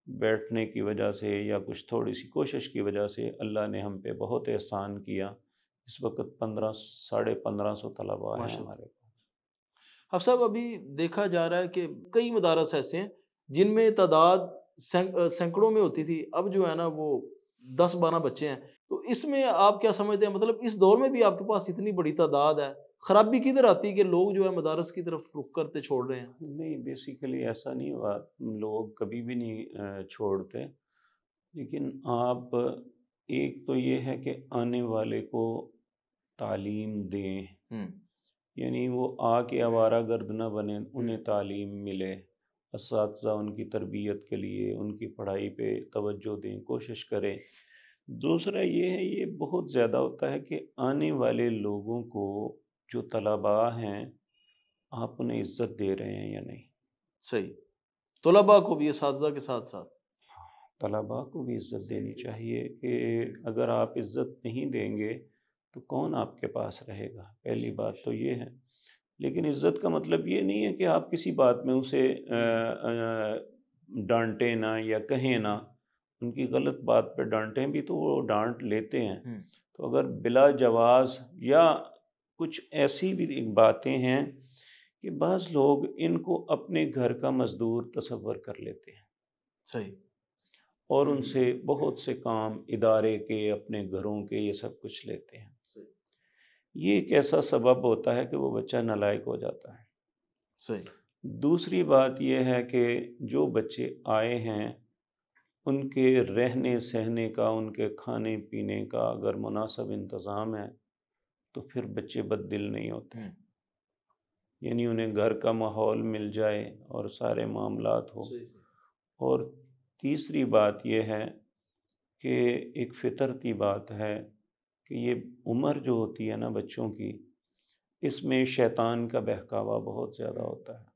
A: بیٹھنے کی وجہ سے یا کچھ تھوڑی سی کوشش کی وجہ سے اللہ نے ہم پہ بہت احسان کیا، اس وقت 1500 طلباء ہیں
B: ماشاء اللہ۔
A: ہمارے۔
B: اب صاحب ابھی دیکھا جا رہا ہے کہ کئی مدارس ایسے ہیں جن میں تعداد سینکڑوں میں ہوتی تھی، اب جو ہے نا وہ 10-12 بچے ہیں، تو اس میں آپ کیا سمجھتے ہیں؟ مطلب اس دور میں بھی آپ کے پاس اتنی بڑی تعداد ہے، خرابی کدھر آتی ہے کہ لوگ جو ہے مدارس کی طرف رخ کرتے چھوڑ رہے ہیں؟
A: نہیں، بیسیکلی ایسا نہیں ہوا، لوگ کبھی بھی نہیں چھوڑتے، لیکن آپ ایک تو یہ ہے کہ آنے والے کو تعلیم دیں، یعنی وہ آ کے آوارہ گرد نہ بنے، انہیں تعلیم ملے، اساتذہ ان کی تربیت کے لیے ان کی پڑھائی پہ توجہ دیں، کوشش کریں۔ دوسرا یہ ہے، یہ بہت زیادہ ہوتا ہے کہ آنے والے لوگوں کو جو طلباء ہیں آپ انہیں عزت دے رہے ہیں یا نہیں۔
B: صحیح، طلباء کو بھی اساتذہ کے ساتھ ساتھ
A: طلباء کو بھی عزت دینی چاہیے کہ اگر آپ عزت نہیں دیں گے تو کون آپ کے پاس رہے گا، پہلی بات تو یہ ہے۔ لیکن عزت کا مطلب یہ نہیں ہے کہ آپ کسی بات میں اسے ڈانٹیں نہ یا کہیں نہ، ان کی غلط بات پہ ڈانٹیں بھی تو وہ ڈانٹ لیتے ہیں، تو اگر بلا جواز یا کچھ ایسی بھی باتیں ہیں کہ بعض لوگ ان کو اپنے گھر کا مزدور تصور کر لیتے ہیں،
B: صحیح،
A: اور ان سے بہت سے کام ادارے کے، اپنے گھروں کے، یہ سب کچھ لیتے ہیں۔ یہ ایک ایسا سبب ہوتا ہے کہ وہ بچہ نالائق ہو جاتا ہے۔
B: صحیح۔
A: دوسری بات یہ ہے کہ جو بچے آئے ہیں ان کے رہنے سہنے کا، ان کے کھانے پینے کا اگر مناسب انتظام ہے تو پھر بچے بد دل نہیں ہوتے، یعنی انہیں گھر کا ماحول مل جائے اور سارے معاملات ہو۔ اور تیسری بات یہ ہے کہ ایک فطرتی بات ہے کہ یہ عمر جو ہوتی ہے نا بچوں کی، اس میں شیطان کا بہکاوا بہت زیادہ ہوتا ہے۔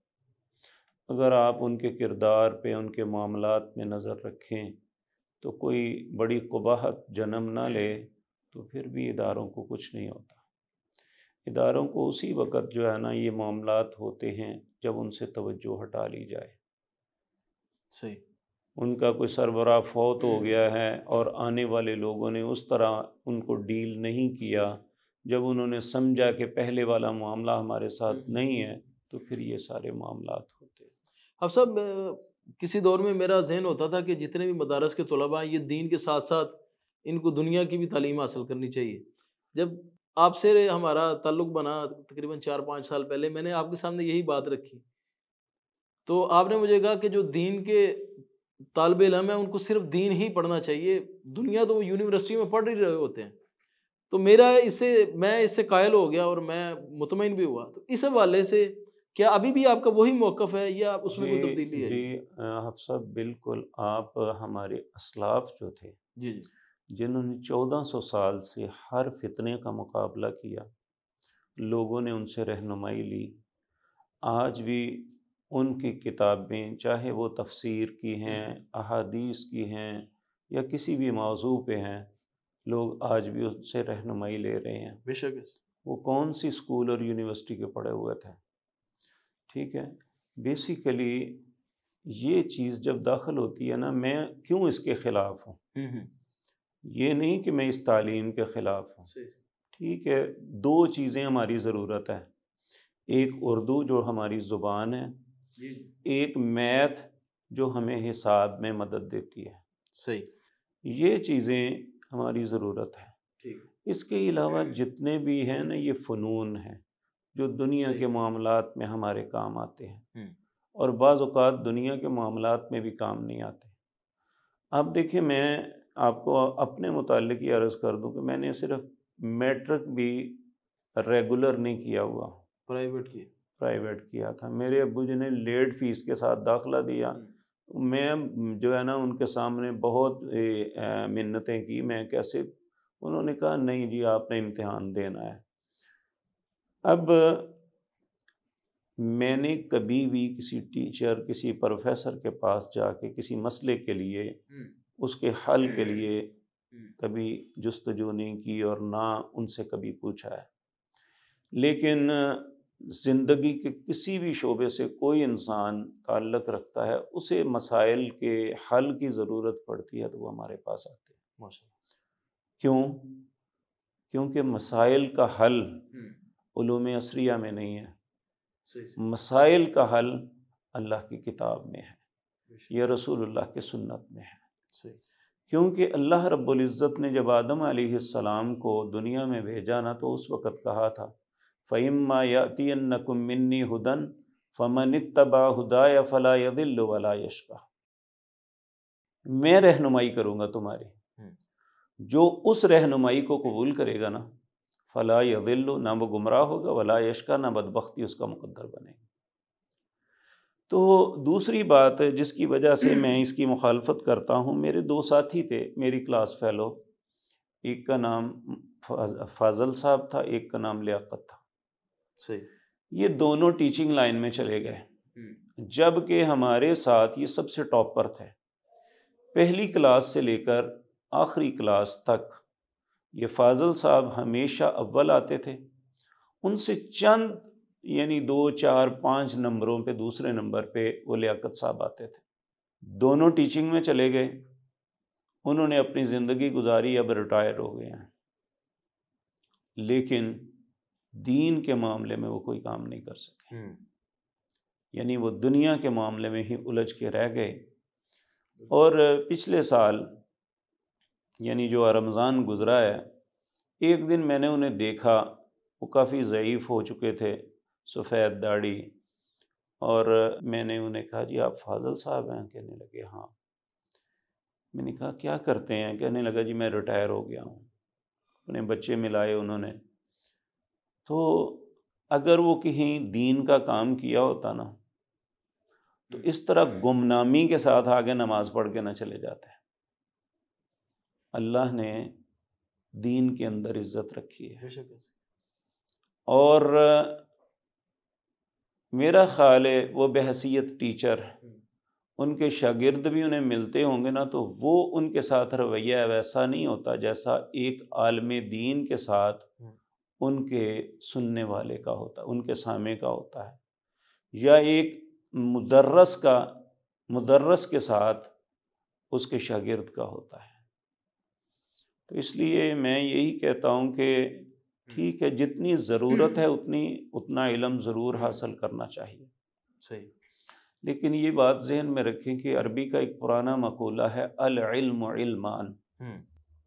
A: اگر آپ ان کے کردار پہ، ان کے معاملات میں نظر رکھیں تو کوئی بڑی قباحت جنم نہ لے تو پھر بھی اداروں کو کچھ نہیں ہوتا۔ اداروں کو اسی وقت جو ہے نا یہ معاملات ہوتے ہیں جب ان سے توجہ ہٹا لی جائے۔
B: صحیح۔
A: ان کا کوئی سربراہ فوت ہو گیا ہے اور آنے والے لوگوں نے اس طرح ان کو ڈیل نہیں کیا، جب انہوں نے سمجھا کہ پہلے والا معاملہ ہمارے ساتھ نہیں ہے، تو پھر یہ سارے معاملات ہوتے ہیں۔
B: اب صاحب کسی دور میں میرا ذہن ہوتا تھا کہ جتنے بھی مدارس کے طلباء ہیں، یہ دین کے ساتھ ساتھ ان کو دنیا کی بھی تعلیم حاصل کرنی چاہیے۔ جب آپ سے ہمارا تعلق بنا تقریباً 4-5 سال پہلے، میں نے آپ کے سامنے یہی بات رکھی، تو آپ نے مجھے کہا کہ جو دین کے طالب علم ہیں ان کو صرف دین ہی پڑھنا چاہیے، دنیا تو وہ یونیورسٹی میں پڑھ ہی رہے ہوتے ہیں. تو میں اس سے قائل ہو گیا اور میں مطمئن بھی ہوا. تو اس حوالے سے کیا ابھی بھی آپ کا وہی موقف ہے یا اس میں کوئی
A: جی
B: تبدیلی
A: جی
B: آئی؟
A: حفصہ بالکل. آپ ہمارے اسلاف جو تھے
B: جی جی
A: جنہوں نے 1400 سال سے ہر فتنے کا مقابلہ کیا، لوگوں نے ان سے رہنمائی لی. آج بھی ان کی کتابیں چاہے وہ تفسیر کی ہیں، احادیث کی ہیں یا کسی بھی موضوع پہ ہیں، لوگ آج بھی ان سے رہنمائی لے رہے ہیں.
B: بے شک.
A: وہ کون سی اسکول اور یونیورسٹی کے پڑھے ہوئے تھے؟ ٹھیک ہے. بیسیکلی یہ چیز جب داخل ہوتی ہے نا، میں کیوں اس کے خلاف ہوں؟ یہ نہیں کہ میں اس تعلیم کے خلاف ہوں. ٹھیک ہے، دو چیزیں ہماری ضرورت ہے. ایک اردو جو ہماری زبان ہے، ایک میتھ جو ہمیں حساب میں مدد دیتی ہے.
B: صحیح.
A: یہ چیزیں ہماری ضرورت ہے. اس کے علاوہ جتنے بھی ہیں نا، یہ فنون ہیں جو دنیا کے معاملات میں ہمارے کام آتے ہیں، اور بعض اوقات دنیا کے معاملات میں بھی کام نہیں آتے. اب دیکھیں، میں آپ کو اپنے متعلق یہ عرض کر دوں کہ میں نے صرف میٹرک بھی ریگولر نہیں کیا ہوا، پرائیویٹ کیا تھا. میرے ابو جی نے لیٹ فیس کے ساتھ داخلہ دیا. میں جو ہے نا ان کے سامنے بہت منتیں کی، میں کیسے. انہوں نے کہا نہیں جی آپ نے امتحان دینا ہے. اب میں نے کبھی بھی کسی ٹیچر، کسی پروفیسر کے پاس جا کے کسی مسئلے کے لیے، اس کے حل کے لیے کبھی جستجو نہیں کی اور نہ ان سے کبھی پوچھا ہے. لیکن زندگی کے کسی بھی شعبے سے کوئی انسان تعلق رکھتا ہے، اسے مسائل کے حل کی ضرورت پڑتی ہے تو وہ ہمارے پاس آتے ہیں. کیوں؟ کیونکہ مسائل کا حل علوم عصریہ میں نہیں ہے. مسائل کا حل اللہ کی کتاب میں ہے یا رسول اللہ کی سنت میں ہے. کیونکہ اللہ رب العزت نے جب آدم علیہ السلام کو دنیا میں بھیجا نا، تو اس وقت کہا تھا فَإِمَّا يَأْتِيَنَّكُم مِّنِّي هُدًى فَمَنِ اتَّبَعَ هُدَايَ فَلَا يَضِلُّ وَلَا يَشْقَىٰ. میں رہنمائی کروں گا تمہاری، جو اس رہنمائی کو قبول کرے گا نا، فلا یضل، نہ وہ گمراہ ہوگا، ولا یشقیٰ، نہ بدبختی اس کا مقدر بنے گی. تو دوسری بات جس کی وجہ سے میں اس کی مخالفت کرتا ہوں، میرے دو ساتھی تھے میری کلاس فیلو، ایک کا نام فاضل صاحب تھا، ایک کا نام لیاقت تھا.
B: صحیح.
A: یہ دونوں ٹیچنگ لائن میں چلے گئے، جبکہ ہمارے ساتھ یہ سب سے ٹاپر تھے. پہلی کلاس سے لے کر آخری کلاس تک یہ فاضل صاحب ہمیشہ اول آتے تھے. ان سے چند یعنی 2 4 5 نمبروں پہ دوسرے نمبر پہ وہ لیاقت صاحب آتے تھے. دونوں ٹیچنگ میں چلے گئے، انہوں نے اپنی زندگی گزاری، اب ریٹائر ہو گئے ہیں، لیکن دین کے معاملے میں وہ کوئی کام نہیں کر سکے. یعنی وہ دنیا کے معاملے میں ہی الجھ کے رہ گئے. اور پچھلے سال یعنی جو رمضان گزرا ہے، ایک دن میں نے انہیں دیکھا، وہ کافی ضعیف ہو چکے تھے، سفید داڑھی، اور میں نے انہیں کہا جی آپ فاضل صاحب ہیں؟ کہنے لگے ہاں. میں نے کہا کیا کرتے ہیں؟ کہنے لگا جی میں ریٹائر ہو گیا ہوں. اپنے بچے ملائے انہوں نے. تو اگر وہ کہیں دین کا کام کیا ہوتا نا، تو اس طرح گمنامی کے ساتھ آگے نماز پڑھ کے نہ چلے جاتے. اللہ نے دین کے اندر عزت رکھی ہے. اور میرا خیال ہے وہ بحیثیت ٹیچر، ان کے شاگرد بھی انہیں ملتے ہوں گے نا، تو وہ ان کے ساتھ رویہ ویسا نہیں ہوتا جیسا ایک عالم دین کے ساتھ ان کے سننے والے کا ہوتا، ان کے سامع کا ہوتا ہے، یا ایک مدرس کے ساتھ اس کے شاگرد کا ہوتا ہے. تو اس لیے میں یہی کہتا ہوں کہ ٹھیک ہے، جتنی ضرورت ہے اتنا علم ضرور حاصل کرنا چاہیے.
B: صحیح.
A: لیکن یہ بات ذہن میں رکھیں کہ عربی کا ایک پرانا مقولہ ہے العلم علمان.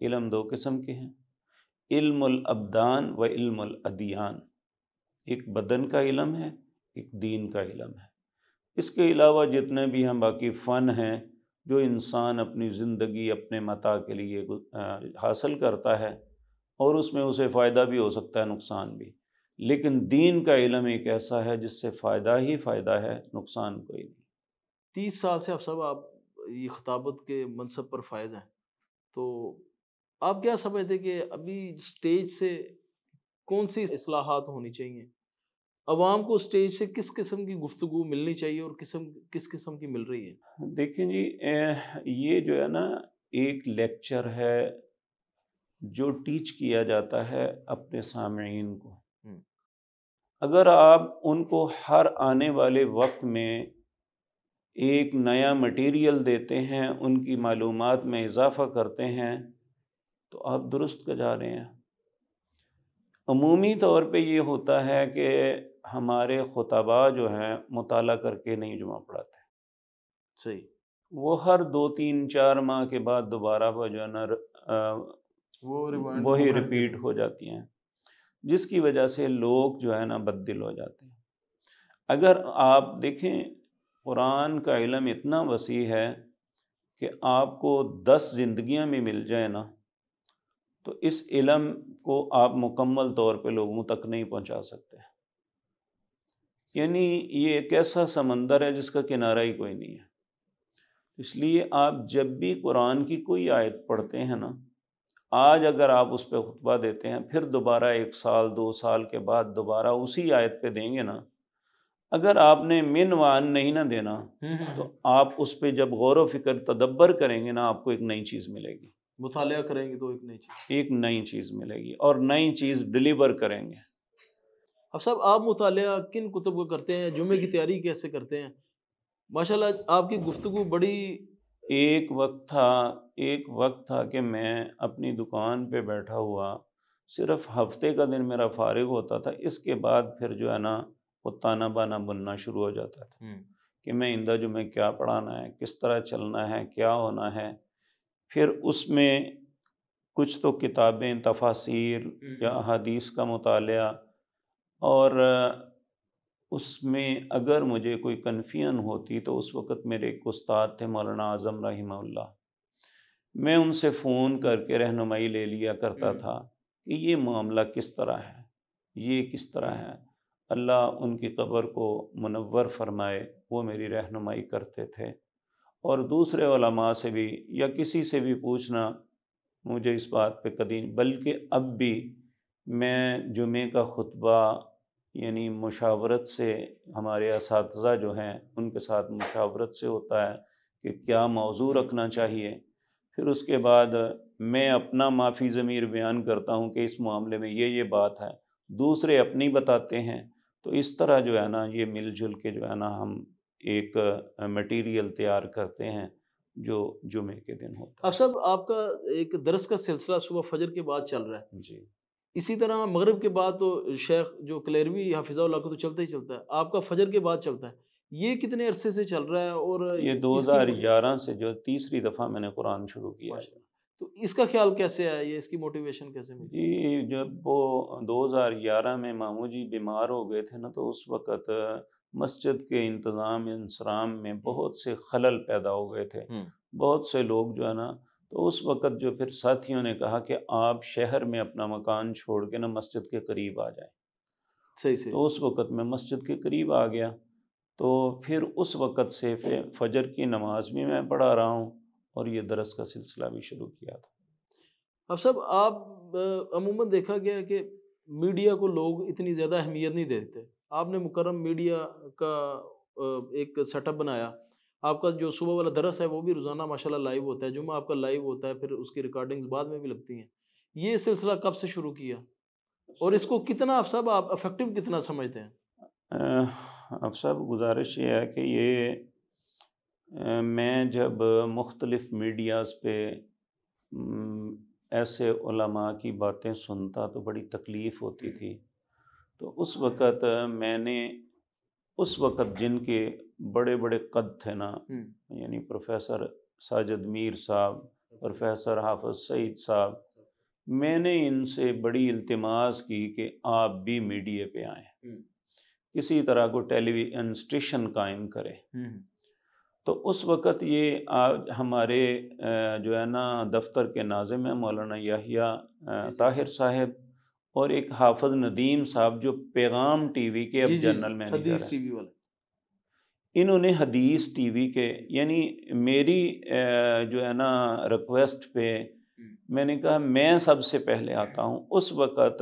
A: علم دو قسم کے ہیں، علم الابدان و علم الادیان. ایک بدن کا علم ہے، ایک دین کا علم ہے. اس کے علاوہ جتنے بھی ہم باقی فن ہیں جو انسان اپنی زندگی اپنے متاع کے لیے حاصل کرتا ہے، اور اس میں اسے فائدہ بھی ہو سکتا ہے، نقصان بھی، لیکن دین کا علم ایک ایسا ہے جس سے فائدہ ہی فائدہ ہے، نقصان کوئی نہیں۔
B: 30 سال سے اب صاحب آپ یہ خطابت کے منصب پر فائز ہیں، تو آپ کیا سمجھتے کہ ابھی اسٹیج سے کون سی اصلاحات ہونی چاہیے؟ عوام کو اسٹیج سے کس قسم کی گفتگو ملنی چاہیے اور کس قسم کی مل رہی ہے؟
A: دیکھیں جی، یہ جو ہے نا، ایک لیکچر ہے جو ٹیچ کیا جاتا ہے اپنے سامعین کو۔ اگر آپ ان کو ہر آنے والے وقت میں ایک نیا مٹیریل دیتے ہیں، ان کی معلومات میں اضافہ کرتے ہیں، تو آپ درست کا جا رہے ہیں۔ عمومی طور پہ یہ ہوتا ہے کہ ہمارے خطباء جو ہیں مطالعہ کر کے نہیں جمعہ پڑھاتے،
B: صحیح،
A: وہ ہر 2 3 4 ماہ کے بعد دوبارہ وہ جو ہے نا
B: وہ ریوائنڈ
A: وہی
B: پروگرام
A: ریپیٹ ہو جاتی ہیں، جس کی وجہ سے لوگ جو ہے نا بددل ہو جاتے ہیں۔ اگر آپ دیکھیں، قرآن کا علم اتنا وسیع ہے کہ آپ کو 10 زندگیاں میں مل جائیں نا، تو اس علم کو آپ مکمل طور پہ لوگوں تک نہیں پہنچا سکتے۔ یعنی یہ ایک ایسا سمندر ہے جس کا کنارہ ہی کوئی نہیں ہے۔ اس لیے آپ جب بھی قرآن کی کوئی آیت پڑھتے ہیں نا، آج اگر آپ اس پہ خطبہ دیتے ہیں، پھر دوبارہ 1 سال 2 سال کے بعد دوبارہ اسی آیت پہ دیں گے نا، اگر آپ نے من وعن نہیں نہ دینا، تو آپ اس پہ جب غور و فکر تدبر کریں گے نا، آپ کو ایک نئی چیز ملے گی،
B: مطالعہ کریں گے تو
A: ایک نئی چیز ملے گی، اور نئی چیز ڈلیور کریں گے۔
B: اب صاحب آپ مطالعہ کن کتب کو کرتے ہیں؟ جمعے کی تیاری کیسے کرتے ہیں؟ ماشاءاللہ آپ کی گفتگو بڑی
A: ایک وقت تھا کہ میں اپنی دکان پہ بیٹھا ہوا، صرف ہفتے کا دن میرا فارغ ہوتا تھا، اس کے بعد پھر جو ہے نا وہ تانا بانا بننا شروع ہو جاتا تھا کہ میں آئندہ جمعے کیا پڑھانا ہے، کس طرح چلنا ہے، کیا ہونا ہے۔ پھر اس میں کچھ تو کتابیں، تفاسیر یا احادیث کا مطالعہ، اور اس میں اگر مجھے کوئی کنفیوژن ہوتی تو اس وقت میرے ایک استاد تھے مولانا اعظم رحمہ اللہ، میں ان سے فون کر کے رہنمائی لے لیا کرتا تھا کہ یہ معاملہ کس طرح ہے، یہ کس طرح ہے۔ اللہ ان کی قبر کو منور فرمائے، وہ میری رہنمائی کرتے تھے۔ اور دوسرے علماء سے بھی یا کسی سے بھی پوچھنا مجھے اس بات پہ کبھی، بلکہ اب بھی میں جمعے کا خطبہ یعنی مشاورت سے، ہمارے اساتذہ جو ہیں ان کے ساتھ مشاورت سے ہوتا ہے کہ کیا موضوع رکھنا چاہیے، پھر اس کے بعد میں اپنا معافی ضمیر بیان کرتا ہوں کہ اس معاملے میں یہ بات ہے، دوسرے اپنی بتاتے ہیں، تو اس طرح جو ہے نا یہ مل جل کے جو ہے نا ہم ایک مٹیریل تیار کرتے ہیں جو جمعے کے دن ہوتا ہے۔
B: اب صاحب آپ کا ایک درس کا سلسلہ صبح فجر کے بعد چل رہا ہے،
A: جی،
B: اسی طرح مغرب کے بعد تو شیخ جو کلیروی حافظہ اللہ کو تو چلتا ہی چلتا ہے، آپ کا فجر کے بعد چلتا ہے، یہ کتنے عرصے سے چل رہا ہے؟ اور
A: یہ
B: اس کی
A: 2011 سے جو تیسری دفعہ میں نے قرآن شروع کیا ہے۔
B: ماشاءاللہ، تو اس کا خیال کیسے آیا، یہ اس کی موٹیویشن کیسے ملی؟
A: جی، جب وہ 2011 میں ماموں جی بیمار ہو گئے تھے نا، تو اس وقت مسجد کے انتظام انصرام میں بہت سے خلل پیدا ہو گئے تھے، بہت سے لوگ جو ہے نا، تو اس وقت جو پھر ساتھیوں نے کہا کہ آپ شہر میں اپنا مکان چھوڑ کے نا مسجد کے قریب آ جائیں۔
B: صحیح
A: تو اس وقت میں مسجد کے قریب آ گیا، تو پھر اس وقت سے فجر کی نماز بھی میں پڑھا رہا ہوں، اور یہ درس کا سلسلہ بھی شروع کیا تھا۔
B: اب صاحب آپ عموماً دیکھا گیا ہے کہ میڈیا کو لوگ اتنی زیادہ اہمیت نہیں دیتے، آپ نے مکرم میڈیا کا ایک سیٹ اپ بنایا، آپ کا جو صبح والا درس ہے وہ بھی روزانہ ماشاءاللہ لائیو ہوتا ہے، جمعہ آپ کا لائیو ہوتا ہے، پھر اس کی ریکارڈنگز بعد میں بھی لگتی ہیں، یہ سلسلہ کب سے شروع کیا اور اس کو کتنا آپ افیکٹو کتنا سمجھتے ہیں؟
A: اب صاحب گزارش یہ ہے کہ میں جب مختلف میڈیاز پہ ایسے علماء کی باتیں سنتا تو بڑی تکلیف ہوتی تھی، تو اس وقت میں نے جن کے بڑے بڑے قد تھے نا، یعنی پروفیسر ساجد میر صاحب، پروفیسر حافظ سعید صاحب، میں نے ان سے بڑی التماس کی کہ آپ بھی میڈیا پہ آئیں، کسی طرح کو ٹیلی ویژن اسٹیشن قائم کرے۔ تو اس وقت یہ آج ہمارے جو ہے نا دفتر کے ناظم ہیں مولانا یحییٰ طاہر صاحب، اور ایک حافظ ندیم صاحب جو پیغام ٹی وی کے اب
B: جی جی جی
A: جنرل مینیجر
B: حدیث
A: ہیں،
B: ٹی وی والے.
A: انہوں نے حدیث ٹی وی کے یعنی میری جو ہے نا ریکویسٹ پہ میں نے کہا میں سب سے پہلے آتا ہوں. اس وقت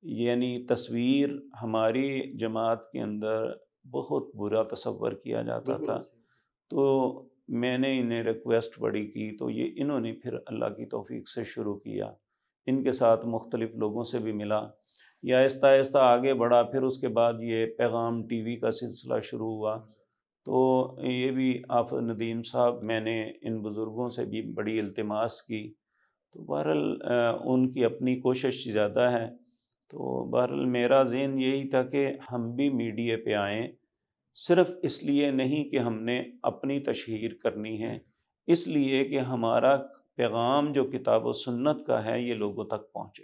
A: یعنی تصویر ہماری جماعت کے اندر بہت برا تصور کیا جاتا
B: بالکل
A: تھا،
B: ایسے.
A: تو میں نے انہیں ریکویسٹ بڑی کی، تو یہ انہوں نے پھر اللہ کی توفیق سے شروع کیا. ان کے ساتھ مختلف لوگوں سے بھی ملا، یا آہستہ آہستہ آگے بڑھا. پھر اس کے بعد یہ پیغام ٹی وی کا سلسلہ شروع ہوا، تو یہ بھی آفت ندیم صاحب، میں نے ان بزرگوں سے بھی بڑی التماس کی. تو بہرحال ان کی اپنی کوشش زیادہ ہے. تو بہرحال میرا ذہن یہی تھا کہ ہم بھی میڈیا پہ آئیں، صرف اس لیے نہیں کہ ہم نے اپنی تشہیر کرنی ہے، اس لیے کہ ہمارا پیغام جو کتاب و سنت کا ہے یہ لوگوں تک پہنچے.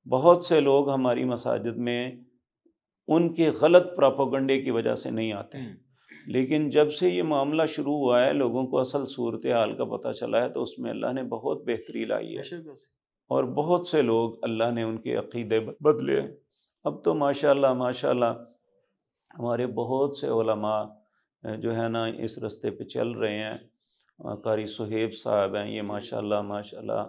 A: بہت سے لوگ ہماری مساجد میں ان کے غلط پراپوگنڈے کی وجہ سے نہیں آتے ہیں، لیکن جب سے یہ معاملہ شروع ہوا ہے لوگوں کو اصل صورتحال کا پتہ چلا ہے، تو اس میں اللہ نے بہت بہتری لائی ہے، اور بہت سے لوگ اللہ نے ان کے عقیدے بدلے. اب تو ماشاءاللہ ماشاءاللہ ہمارے بہت سے علماء جو ہے نا اس رستے پہ چل رہے ہیں. قاری صہیب صاحب ہیں، یہ ماشاءاللہ ماشاءاللہ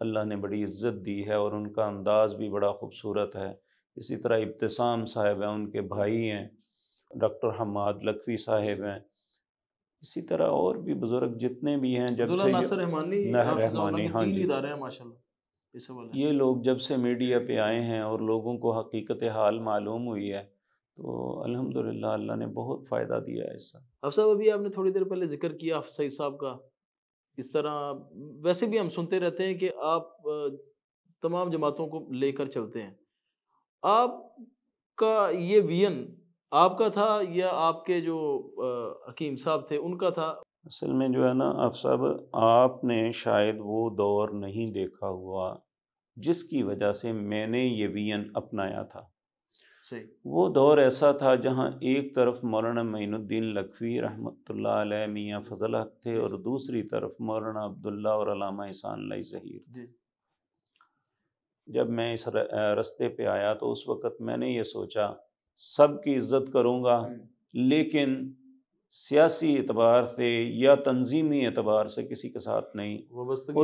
A: اللہ نے بڑی عزت دی ہے، اور ان کا انداز بھی بڑا خوبصورت ہے. اسی طرح ابتسام صاحب ہیں، ان کے بھائی ہیں ڈاکٹر حماد لکھوی صاحب ہیں. اسی طرح اور بھی بزرگ جتنے بھی ہیں، جب
B: عبداللہ
A: سے
B: ناصر رحمانی حافظہ اللہ
A: رحمانی،
B: کے
A: ہاں
B: 3
A: جی،
B: ادارے ہیں ماشاءاللہ اس حوالے سے.
A: یہ لوگ جب سے میڈیا پہ آئے ہیں اور لوگوں کو حقیقت حال معلوم ہوئی ہے، تو الحمدللہ اللہ نے بہت فائدہ دیا ہے اس سے.
B: اب صاحب ابھی آپ نے تھوڑی دیر پہلے ذکر کیا سعید صاحب کا، اس طرح ویسے بھی ہم سنتے رہتے ہیں کہ آپ تمام جماعتوں کو لے کر چلتے ہیں. آپ کا یہ وین آپ کا تھا یا آپ کے جو حکیم صاحب تھے ان کا تھا؟
A: اصل میں جو ہے نا آپ صاحب، آپ نے شاید وہ دور نہیں دیکھا ہوا جس کی وجہ سے میں نے یہ وین اپنایا تھا.
B: صحیح.
A: وہ دور ایسا تھا جہاں ایک طرف مولانا معین الدین لکھوی رحمۃ اللہ علیہ میاں فضل حق تھے، اور دوسری طرف مولانا عبداللہ اور علامہ احسان اللہ ظہیر.
B: جی.
A: جب میں اس رستے پہ آیا تو اس وقت میں نے یہ سوچا سب کی عزت کروں گا، لیکن سیاسی اعتبار سے یا تنظیمی اعتبار سے کسی کے ساتھ نہیں.
B: وابستگی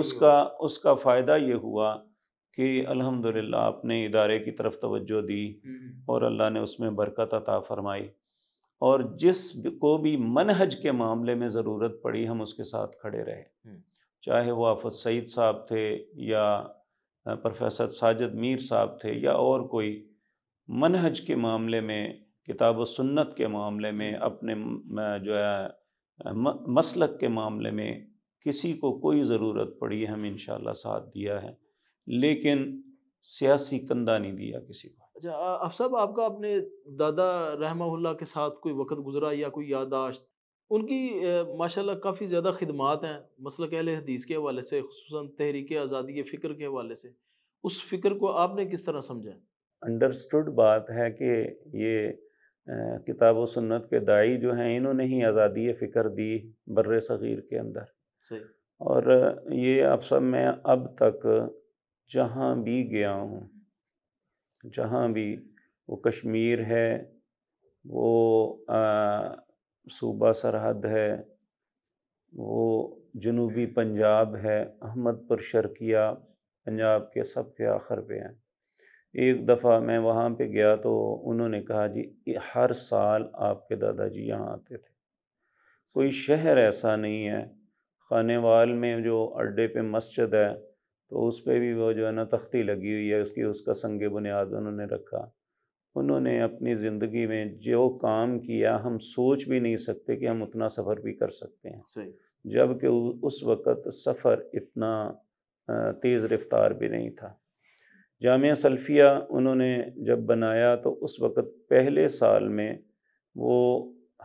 A: اس کا فائدہ یہ ہوا کہ الحمدللہ اپنے ادارے کی طرف توجہ دی، اور اللہ نے اس میں برکت عطا فرمائی. اور جس کو بھی منہج کے معاملے میں ضرورت پڑی ہم اس کے ساتھ کھڑے رہے، چاہے وہ آفت سعید صاحب تھے یا پروفیسر ساجد میر صاحب تھے، یا اور کوئی منہج کے معاملے میں، کتاب و سنت کے معاملے میں، اپنے جو ہے مسلک کے معاملے میں کسی کو کوئی ضرورت پڑی ہم انشاءاللہ ساتھ دیا ہے، لیکن سیاسی کندھا نہیں دیا کسی کو.
B: اچھا اب صاحب آپ کا اپنے دادا رحمہ اللہ کے ساتھ کوئی وقت گزرا یا کوئی یادداشت؟ ان کی ماشاءاللہ کافی زیادہ خدمات ہیں مسلک اہل حدیث کے حوالے سے، خصوصاً تحریک آزادی فکر کے حوالے سے. اس فکر کو آپ نے کس طرح سمجھا؟
A: انڈرسٹوڈ بات ہے کہ یہ کتاب و سنت کے داعی جو ہیں انہوں نے ہی آزادی فکر دی بر صغیر کے اندر.
B: صحیح.
A: اور یہ آپ سب، میں اب تک جہاں بھی گیا ہوں، جہاں بھی، وہ کشمیر ہے، وہ صوبہ سرحد ہے، وہ جنوبی پنجاب ہے، احمد پر شرقیہ پنجاب کے سب کے آخر پہ ہیں. ایک دفعہ میں وہاں پہ گیا تو انہوں نے کہا جی ہر سال آپ کے دادا جی یہاں آتے تھے. کوئی شہر ایسا نہیں ہے. خانے وال میں جو اڈے پہ مسجد ہے تو اس پہ بھی وہ جو ہے نا تختی لگی ہوئی ہے، اس کا سنگ بنیاد انہوں نے رکھا. انہوں نے اپنی زندگی میں جو کام کیا ہم سوچ بھی نہیں سکتے کہ ہم اتنا سفر بھی کر سکتے ہیں.
B: صحیح.
A: جب کہ اس وقت سفر اتنا تیز رفتار بھی نہیں تھا. جامعہ سلفیہ انہوں نے جب بنایا تو اس وقت پہلے سال میں وہ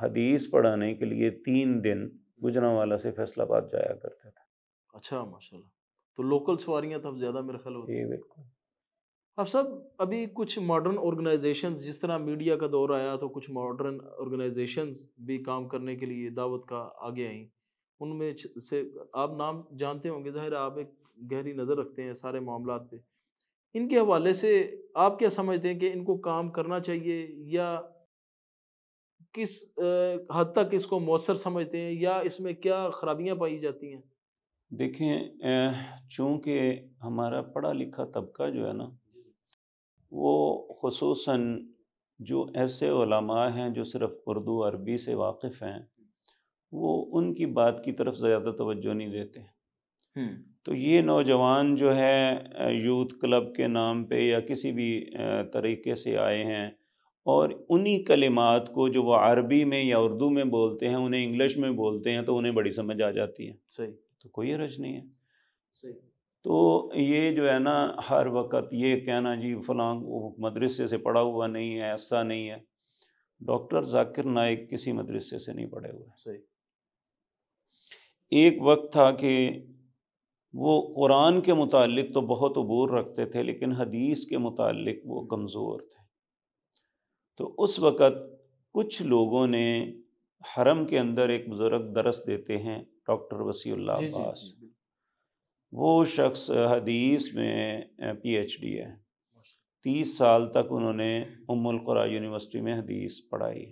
A: حدیث پڑھانے کے لیے 3 دن گجرانوالہ سے فیصل آباد جایا کرتے تھے.
B: اچھا ماشاءاللہ. تو لوکل سواریاں تب زیادہ میرے خیال ہوتی ہیں.
A: بالکل.
B: اب سب ابھی کچھ ماڈرن آرگنائزیشنز، جس طرح میڈیا کا دور آیا تو کچھ ماڈرن آرگنائزیشنز بھی کام کرنے کے لیے دعوت کا آگے آئیں. ان میں سے آپ نام جانتے ہوں گے، ظاہر ہے آپ ایک گہری نظر رکھتے ہیں سارے معاملات پہ. ان کے حوالے سے آپ کیا سمجھتے ہیں کہ ان کو کام کرنا چاہیے، یا کس حد تک اس کو مؤثر سمجھتے ہیں، یا اس میں کیا خرابیاں پائی جاتی ہیں؟
A: دیکھیں چونکہ ہمارا پڑھا لکھا طبقہ جو ہے نا، وہ خصوصاً جو ایسے علماء ہیں جو صرف اردو عربی سے واقف ہیں، وہ ان کی بات کی طرف زیادہ توجہ نہیں دیتے. تو یہ نوجوان جو ہے یوتھ کلب کے نام پہ یا کسی بھی طریقے سے آئے ہیں، اور انہی کلمات کو جو وہ عربی میں یا اردو میں بولتے ہیں انہیں انگلش میں بولتے ہیں تو انہیں بڑی سمجھ آ جاتی ہے.
B: صحیح.
A: تو کوئی حرج نہیں ہے.
B: صحیح.
A: تو یہ جو ہے نا ہر وقت یہ کہنا جی فلاں مدرسے سے پڑھا ہوا نہیں ہے، ایسا نہیں ہے. ڈاکٹر ذاکر نائک کسی مدرسے سے نہیں پڑھے ہوئے.
B: صحیح.
A: ایک وقت تھا کہ وہ قرآن کے متعلق تو بہت عبور رکھتے تھے لیکن حدیث کے متعلق وہ کمزور تھے. تو اس وقت کچھ لوگوں نے حرم کے اندر ایک بزرگ درس دیتے ہیں، ڈاکٹر وسیع اللہ
B: جی جی
A: عباس.
B: جی.
A: وہ شخص حدیث میں پی ایچ ڈی ہے. 30 سال تک انہوں نے القریٰ یونیورسٹی میں حدیث پڑھائی.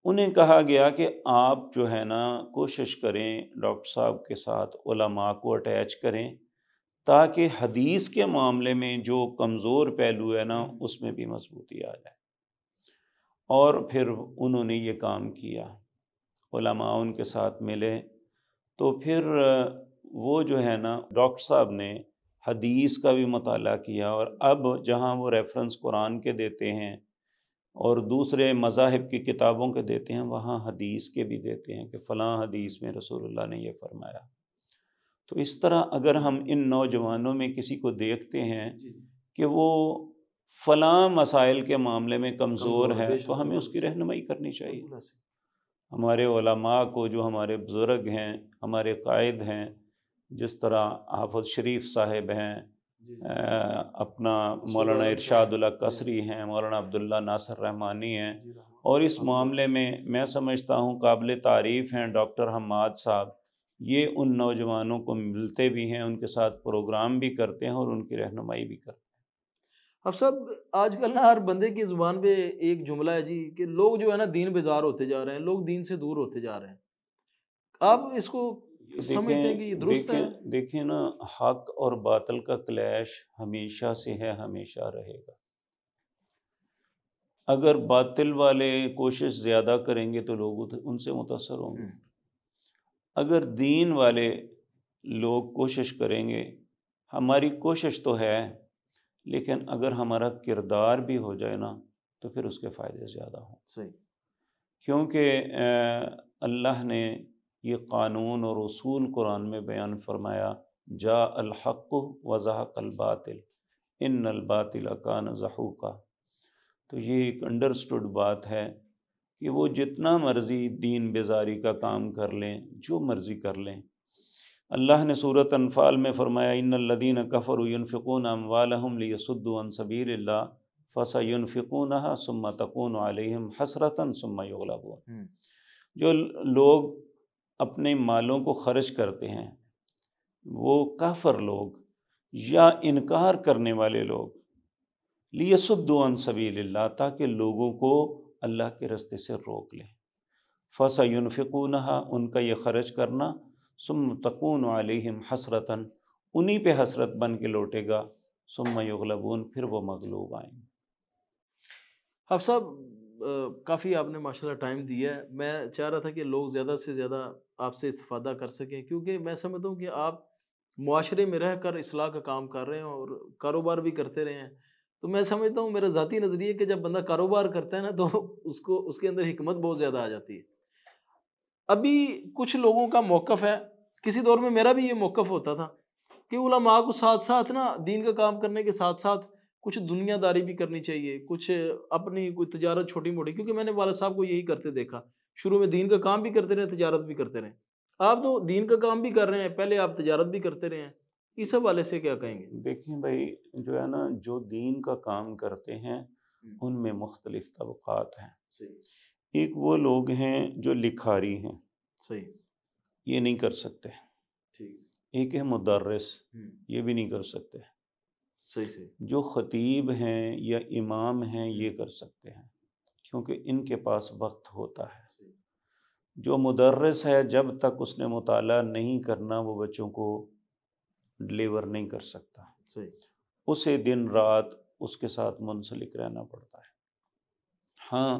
A: انہیں کہا گیا کہ آپ جو ہے نا کوشش کریں ڈاکٹر صاحب کے ساتھ علماء کو اٹیچ کریں تاکہ حدیث کے معاملے میں جو کمزور پہلو ہے نا اس میں بھی مضبوطی آ جائے. اور پھر انہوں نے یہ کام کیا، علماء ان کے ساتھ ملے. تو پھر وہ جو ہے نا ڈاکٹر صاحب نے حدیث کا بھی مطالعہ کیا، اور اب جہاں وہ ریفرنس قرآن کے دیتے ہیں اور دوسرے مذاہب کی کتابوں کے دیتے ہیں، وہاں حدیث کے بھی دیتے ہیں کہ فلاں حدیث میں رسول اللہ نے یہ فرمایا. تو اس طرح اگر ہم ان نوجوانوں میں کسی کو دیکھتے ہیں کہ وہ فلاں مسائل کے معاملے میں کمزور ہے تو ہمیں اس کی رہنمائی کرنی چاہیے. ہمارے علماء کو، جو ہمارے بزرگ ہیں، ہمارے قائد ہیں، جس طرح حافظ شریف صاحب ہیں، اپنا مولانا ارشاد اللہ قصری ہیں، مولانا عبداللہ ناصر رحمانی ہیں، اور اس معاملے میں سمجھتا ہوں قابل تعریف ہیں ڈاکٹر حماد صاحب. یہ ان نوجوانوں کو ملتے بھی ہیں، ان کے ساتھ پروگرام بھی کرتے ہیں اور ان کی رہنمائی بھی کرتے ہیں.
B: اب سب آج کل نا ہر بندے کی زبان پہ ایک جملہ ہے جی کہ لوگ جو ہے نا دین بیزار ہوتے جا رہے ہیں، لوگ دین سے دور ہوتے جا رہے ہیں. آپ اس کو سمجھتے ہیں کہ یہ درست ہے؟
A: دیکھیں نا، حق اور باطل کا کلیش ہمیشہ سے ہے، ہمیشہ رہے گا. اگر باطل والے کوشش زیادہ کریں گے تو لوگ ان سے متاثر ہوں گے. اگر دین والے لوگ کوشش کریں گے، ہماری کوشش تو ہے لیکن اگر ہمارا کردار بھی ہو جائے نا تو پھر اس کے فائدے زیادہ ہوں.
B: صحیح.
A: کیونکہ اللہ نے یہ قانون اور اصول قرآن میں بیان فرمایا، جاء الحق وزہق الباطل ان الباطل کان زہوقا. تو یہ ایک انڈرسٹوڈ بات ہے کہ وہ جتنا مرضی دین بیزاری کا کام کر لیں، جو مرضی کر لیں. اللہ نے سورۃ انفال میں فرمایا ان الذین کفروا ينفقون اموالهم لیصدوا عن سبیل اللہ فسینفقونها ثم تکون علیہم حسرۃ ثم یغلبون. جو لوگ اپنے مالوں کو خرچ کرتے ہیں، وہ کافر لوگ یا انکار کرنے والے لوگ، لیصدوا عن سبیل اللہ، تاکہ لوگوں کو اللہ کے راستے سے روک لیں. فسینفقونها، ان کا یہ خرچ کرنا، ثم تکون علیہم حسرتاً، انہی پہ حسرت بن کے لوٹے گا، ثم یغلبون، پھر وہ مغلوب آئیں.
B: اب صاحب کافی آپ نے ماشاءاللہ ٹائم دیا ہے. میں چاہ رہا تھا کہ لوگ زیادہ سے زیادہ آپ سے استفادہ کر سکیں، کیونکہ میں سمجھتا ہوں کہ آپ معاشرے میں رہ کر اصلاح کا کام کر رہے ہیں اور کاروبار بھی کرتے رہے ہیں. تو میں سمجھتا ہوں، میرا ذاتی نظریہ کہ جب بندہ کاروبار کرتا ہے نا تو اس کے اندر حکمت بہت زیادہ آ جاتی ہے. ابھی کچھ لوگوں کا موقف ہے، کسی دور میں میرا بھی یہ موقف ہوتا تھا کہ علماء کو ساتھ ساتھ نا دین کا کام کرنے کے ساتھ ساتھ کچھ دنیا داری بھی کرنی چاہیے، کچھ اپنی کوئی تجارت چھوٹی موٹی، کیونکہ میں نے والد صاحب کو یہی کرتے دیکھا. شروع میں دین کا کام بھی کرتے رہے، تجارت بھی کرتے رہے. آپ تو دین کا کام بھی کر رہے ہیں، پہلے آپ تجارت بھی کرتے رہے ہیں. اس حوالے سے کیا کہیں گے؟
A: دیکھیں بھائی، جو ہے نا، جو دین کا کام کرتے ہیں ان میں مختلف طبقات ہیں۔
B: صحیح
A: ایک وہ لوگ ہیں جو لکھاری ہیں،
B: صحیح
A: یہ نہیں کر سکتے۔
B: ٹھیک
A: ایک ہے مدرس، یہ بھی نہیں کر سکتے۔
B: صحیح صحیح
A: جو خطیب ہیں یا امام ہیں یہ کر سکتے ہیں، کیونکہ ان کے پاس وقت ہوتا ہے۔ جو مدرس ہے جب تک اس نے مطالعہ نہیں کرنا وہ بچوں کو ڈلیور نہیں کر سکتا،
B: صحیح
A: اسے دن رات اس کے ساتھ منسلک رہنا پڑتا ہے۔ ہاں،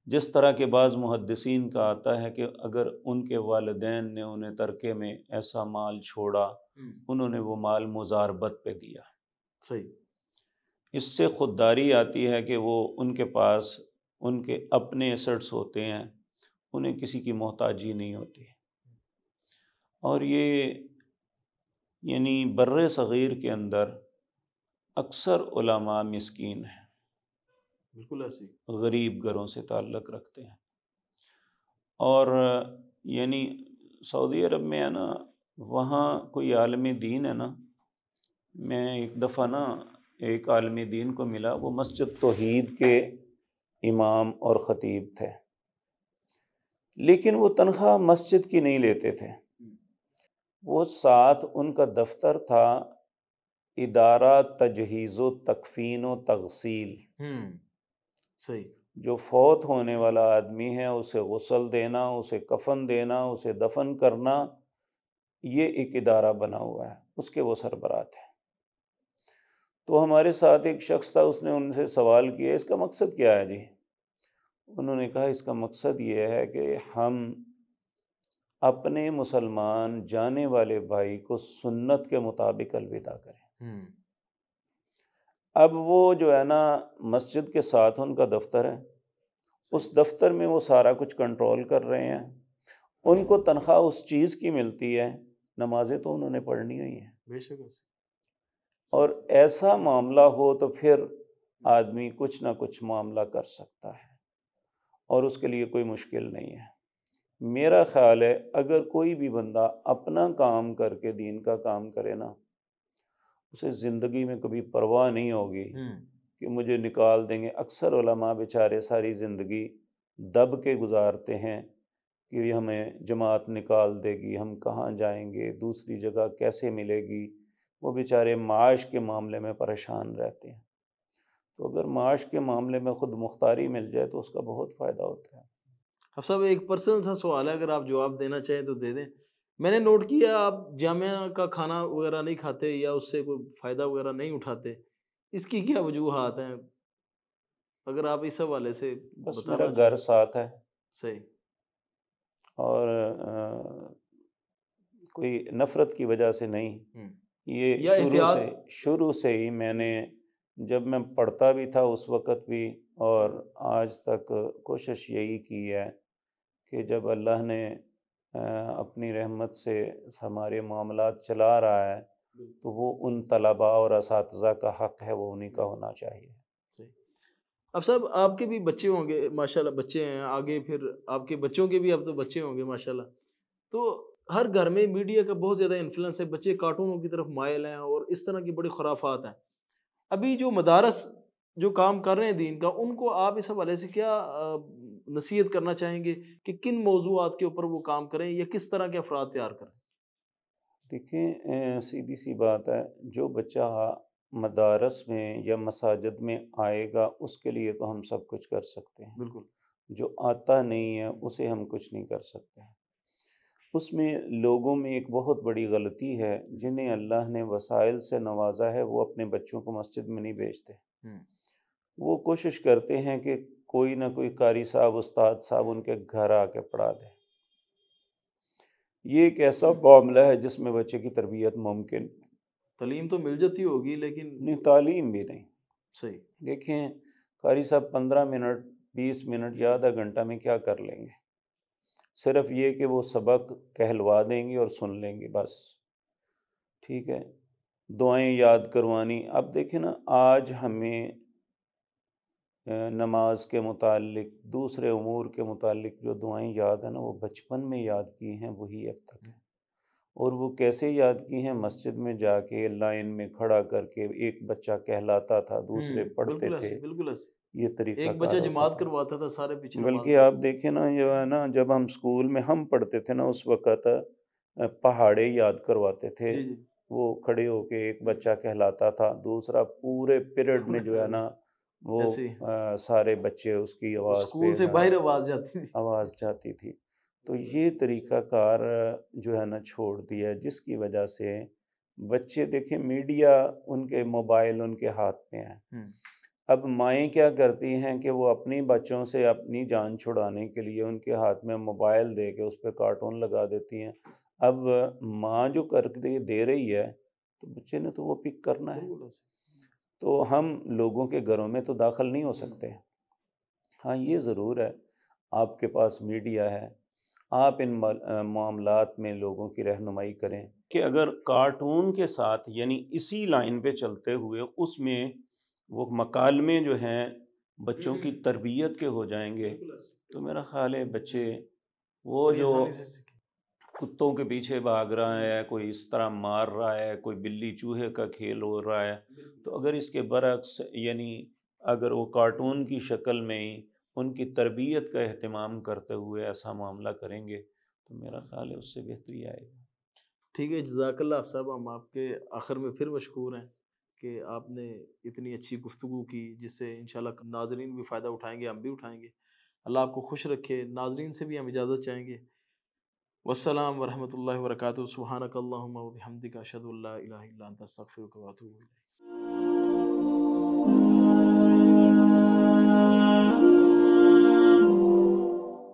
A: جس طرح کے بعض محدثین کا آتا ہے کہ اگر ان کے والدین نے انہیں ترکے میں ایسا مال چھوڑا، انہوں نے وہ مال مزاربت پہ دیا،
B: صحیح
A: اس سے خودداری آتی ہے کہ وہ ان کے پاس ان کے اپنے ایسٹس ہوتے ہیں، انہیں کسی کی محتاجی نہیں ہوتی۔ اور یہ یعنی بر صغیر کے اندر اکثر علماء مسکین ہیں،
B: بالکل ایسی
A: غریب گھروں سے تعلق رکھتے ہیں۔ اور یعنی سعودی عرب میں ہے نا، وہاں کوئی عالم دین ہے نا، میں ایک دفعہ نا ایک عالم دین کو ملا، وہ مسجد توحید کے امام اور خطیب تھے، لیکن وہ تنخواہ مسجد کی نہیں لیتے تھے، وہ ساتھ ان کا دفتر تھا ادارہ تجہیز و تکفین و تغسیل۔
B: صحیح
A: جو فوت ہونے والا آدمی ہے اسے غسل دینا، اسے کفن دینا، اسے دفن کرنا، یہ ایک ادارہ بنا ہوا ہے، اس کے وہ سربراہ تھے۔ تو ہمارے ساتھ ایک شخص تھا، اس نے ان سے سوال کیا اس کا مقصد کیا ہے جی؟ انہوں نے کہا اس کا مقصد یہ ہے کہ ہم اپنے مسلمان جانے والے بھائی کو سنت کے مطابق الوداع کریں۔ اب وہ جو ہے نا مسجد کے ساتھ ان کا دفتر ہے، اس دفتر میں وہ سارا کچھ کنٹرول کر رہے ہیں، ان کو تنخواہ اس چیز کی ملتی ہے، نمازیں تو انہوں نے پڑھنی ہوئی ہیں۔
B: بے شک ایسی
A: اور ایسا معاملہ ہو تو پھر آدمی کچھ نہ کچھ معاملہ کر سکتا ہے، اور اس کے لیے کوئی مشکل نہیں ہے۔ میرا خیال ہے اگر کوئی بھی بندہ اپنا کام کر کے دین کا کام کرے نا، اسے زندگی میں کبھی پرواہ نہیں ہوگی کہ مجھے نکال دیں گے۔ اکثر علماء بیچارے ساری زندگی دب کے گزارتے ہیں کہ یہ ہمیں جماعت نکال دے گی، ہم کہاں جائیں گے، دوسری جگہ کیسے ملے گی، وہ بیچارے معاش کے معاملے میں پریشان رہتے ہیں۔ تو اگر معاش کے معاملے میں خود مختاری مل جائے تو اس کا بہت فائدہ ہوتا ہے۔
B: اب صاحب ایک پرسنل سا سوال ہے، اگر آپ جواب دینا چاہیں تو دے دیں۔ میں نے نوٹ کیا آپ جامعہ کا کھانا وغیرہ نہیں کھاتے یا اس سے کوئی فائدہ وغیرہ نہیں اٹھاتے، اس کی کیا وجوہات ہیں؟ اگر آپ اس حوالے سے
A: بس میرا
B: بتانا
A: گھر
B: چاہیں۔
A: ساتھ ہے،
B: صحیح
A: اور کوئی نفرت کی وجہ سے نہیں، یہ
B: یا احتیاط
A: شروع سے ہی میں نے، جب میں پڑھتا بھی تھا اس وقت بھی اور آج تک کوشش یہی کی ہے کہ جب اللہ نے اپنی رحمت سے ہمارے معاملات چلا رہا ہے تو وہ ان طلباء اور اساتذہ کا حق ہے، وہ انہی کا ہونا چاہیے۔
B: صحیح۔ اب صاحب آپ کے بھی بچے ہوں گے ماشاءاللہ، بچے ہیں آگے، پھر آپ کے بچوں کے بھی اب تو بچے ہوں گے ماشاءاللہ، تو ہر گھر میں میڈیا کا بہت زیادہ انفلوئنس ہے، بچے کارٹونوں کی طرف مائل ہیں اور اس طرح کی بڑی خرافات ہیں۔ ابھی جو مدارس جو کام کر رہے ہیں دین کا، ان کو آپ اس حوالے سے کیا نصیحت کرنا چاہیں گے کہ کن موضوعات کے اوپر وہ کام کریں یا کس طرح کے افراد تیار کریں؟
A: دیکھیں، سیدھی سی بات ہے، جو بچہ مدارس میں یا مساجد میں آئے گا اس کے لیے تو ہم سب کچھ کر سکتے ہیں،
B: بالکل
A: جو آتا نہیں ہے اسے ہم کچھ نہیں کر سکتے۔ اس میں لوگوں میں ایک بہت بڑی غلطی ہے، جنہیں اللہ نے وسائل سے نوازا ہے وہ اپنے بچوں کو مسجد میں نہیں بھیجتے۔ وہ کوشش کرتے ہیں کہ کوئی نہ کوئی قاری صاحب، استاد صاحب ان کے گھر آ کے پڑھا دے۔ یہ ایک ایسا معاملہ ہے جس میں بچے کی تربیت ممکن
B: تعلیم تو مل جاتی ہوگی لیکن
A: نہیں، تعلیم بھی نہیں۔
B: صحیح
A: دیکھیں، قاری صاحب 15 منٹ 20 منٹ یا آدھا گھنٹہ میں کیا کر لیں گے؟ صرف یہ کہ وہ سبق کہلوا دیں گے اور سن لیں گے بس، ٹھیک ہے، دعائیں یاد کروانی۔ اب دیکھیں نا، آج ہمیں نماز کے متعلق، دوسرے امور کے متعلق جو دعائیں یاد ہیں نا، وہ بچپن میں یاد کی ہیں وہی اب تک ہے۔ اور وہ کیسے یاد کی ہیں؟ مسجد میں جا کے لائن میں کھڑا کر کے ایک بچہ کہلاتا تھا، دوسرے پڑھتے
B: بالکل
A: تھے،
B: ایسے، بالکل ایسے،
A: یہ طریقہ
B: ایک بچہ
A: کار ہوتا
B: جماعت
A: تھا۔
B: کرواتا تھا، سارے پیچھے نماز
A: بلکہ آپ
B: پڑھتے تھے۔
A: دیکھیں نا، جو ہے نا، جب ہم اسکول میں ہم پڑھتے تھے نا اس وقت پہاڑے یاد کرواتے تھے،
B: جی جی،
A: وہ کھڑے ہو کے ایک بچہ کہلاتا تھا، دوسرا پورے پیریڈ میں جو ہے نا وہ
B: ایسے ہی
A: سارے بچے اس کی آواز
B: اسکول
A: پہ
B: سے باہر آواز جاتی تھی۔
A: آواز جاتی تھی۔ تو یہ طریقہ کار جو ہے نا چھوڑ دیا، جس کی وجہ سے بچے دیکھیں میڈیا ان کے موبائل ان کے ہاتھ میں ہے۔
B: ہوں،
A: اب مائیں کیا کرتی ہیں کہ وہ اپنی بچوں سے اپنی جان چھڑانے کے لیے ان کے ہاتھ میں موبائل دے کے اس پہ کارٹون لگا دیتی ہیں۔ اب ماں جو کر کے دے رہی ہے تو بچے نے تو وہ پک کرنا ہے،
B: بالکل ایسے۔
A: تو ہم لوگوں کے گھروں میں تو داخل نہیں ہو
B: ہوں،
A: سکتے۔ ہاں یہ ضرور ہے، آپ کے پاس میڈیا ہے، آپ ان معاملات میں لوگوں کی رہنمائی کریں کہ اگر کارٹون کے ساتھ یعنی اسی لائن پہ چلتے ہوئے اس میں وہ مکالمے جو ہیں بچوں کی تربیت کے ہو جائیں گے
B: بالکل ایسے،
A: تو میرا خیال ہے بچے وہ
B: بڑی
A: جو
B: آسانی سے سیکھیں۔
A: کتوں کے پیچھے بھاگ رہا ہے، کوئی اس طرح مار رہا ہے، کوئی بلی چوہے کا کھیل ہو رہا ہے، تو اگر اس کے برعکس یعنی اگر وہ کارٹون کی شکل میں ہی ان کی تربیت کا اہتمام کرتے ہوئے ایسا معاملہ کریں گے تو میرا خیال ہے اس سے بہتری آئے گا۔
B: ٹھیک ہے، جزاک اللہ صاحب، ہم آپ کے آخر میں پھر مشکور ہیں کہ آپ نے اتنی اچھی گفتگو کی، جس سے انشاءاللہ ناظرین بھی فائدہ اٹھائیں گے، ہم بھی اٹھائیں گے۔ اللہ آپ کو خوش رکھے۔ ناظرین سے بھی ہم اجازت چاہیں گے۔ والسلام ورحمۃ اللہ وبرکاتہ۔ سبحانک اللہم و بحمدک، اشہد ان لا الہ الا انت، استغفرک و اتوب الیک۔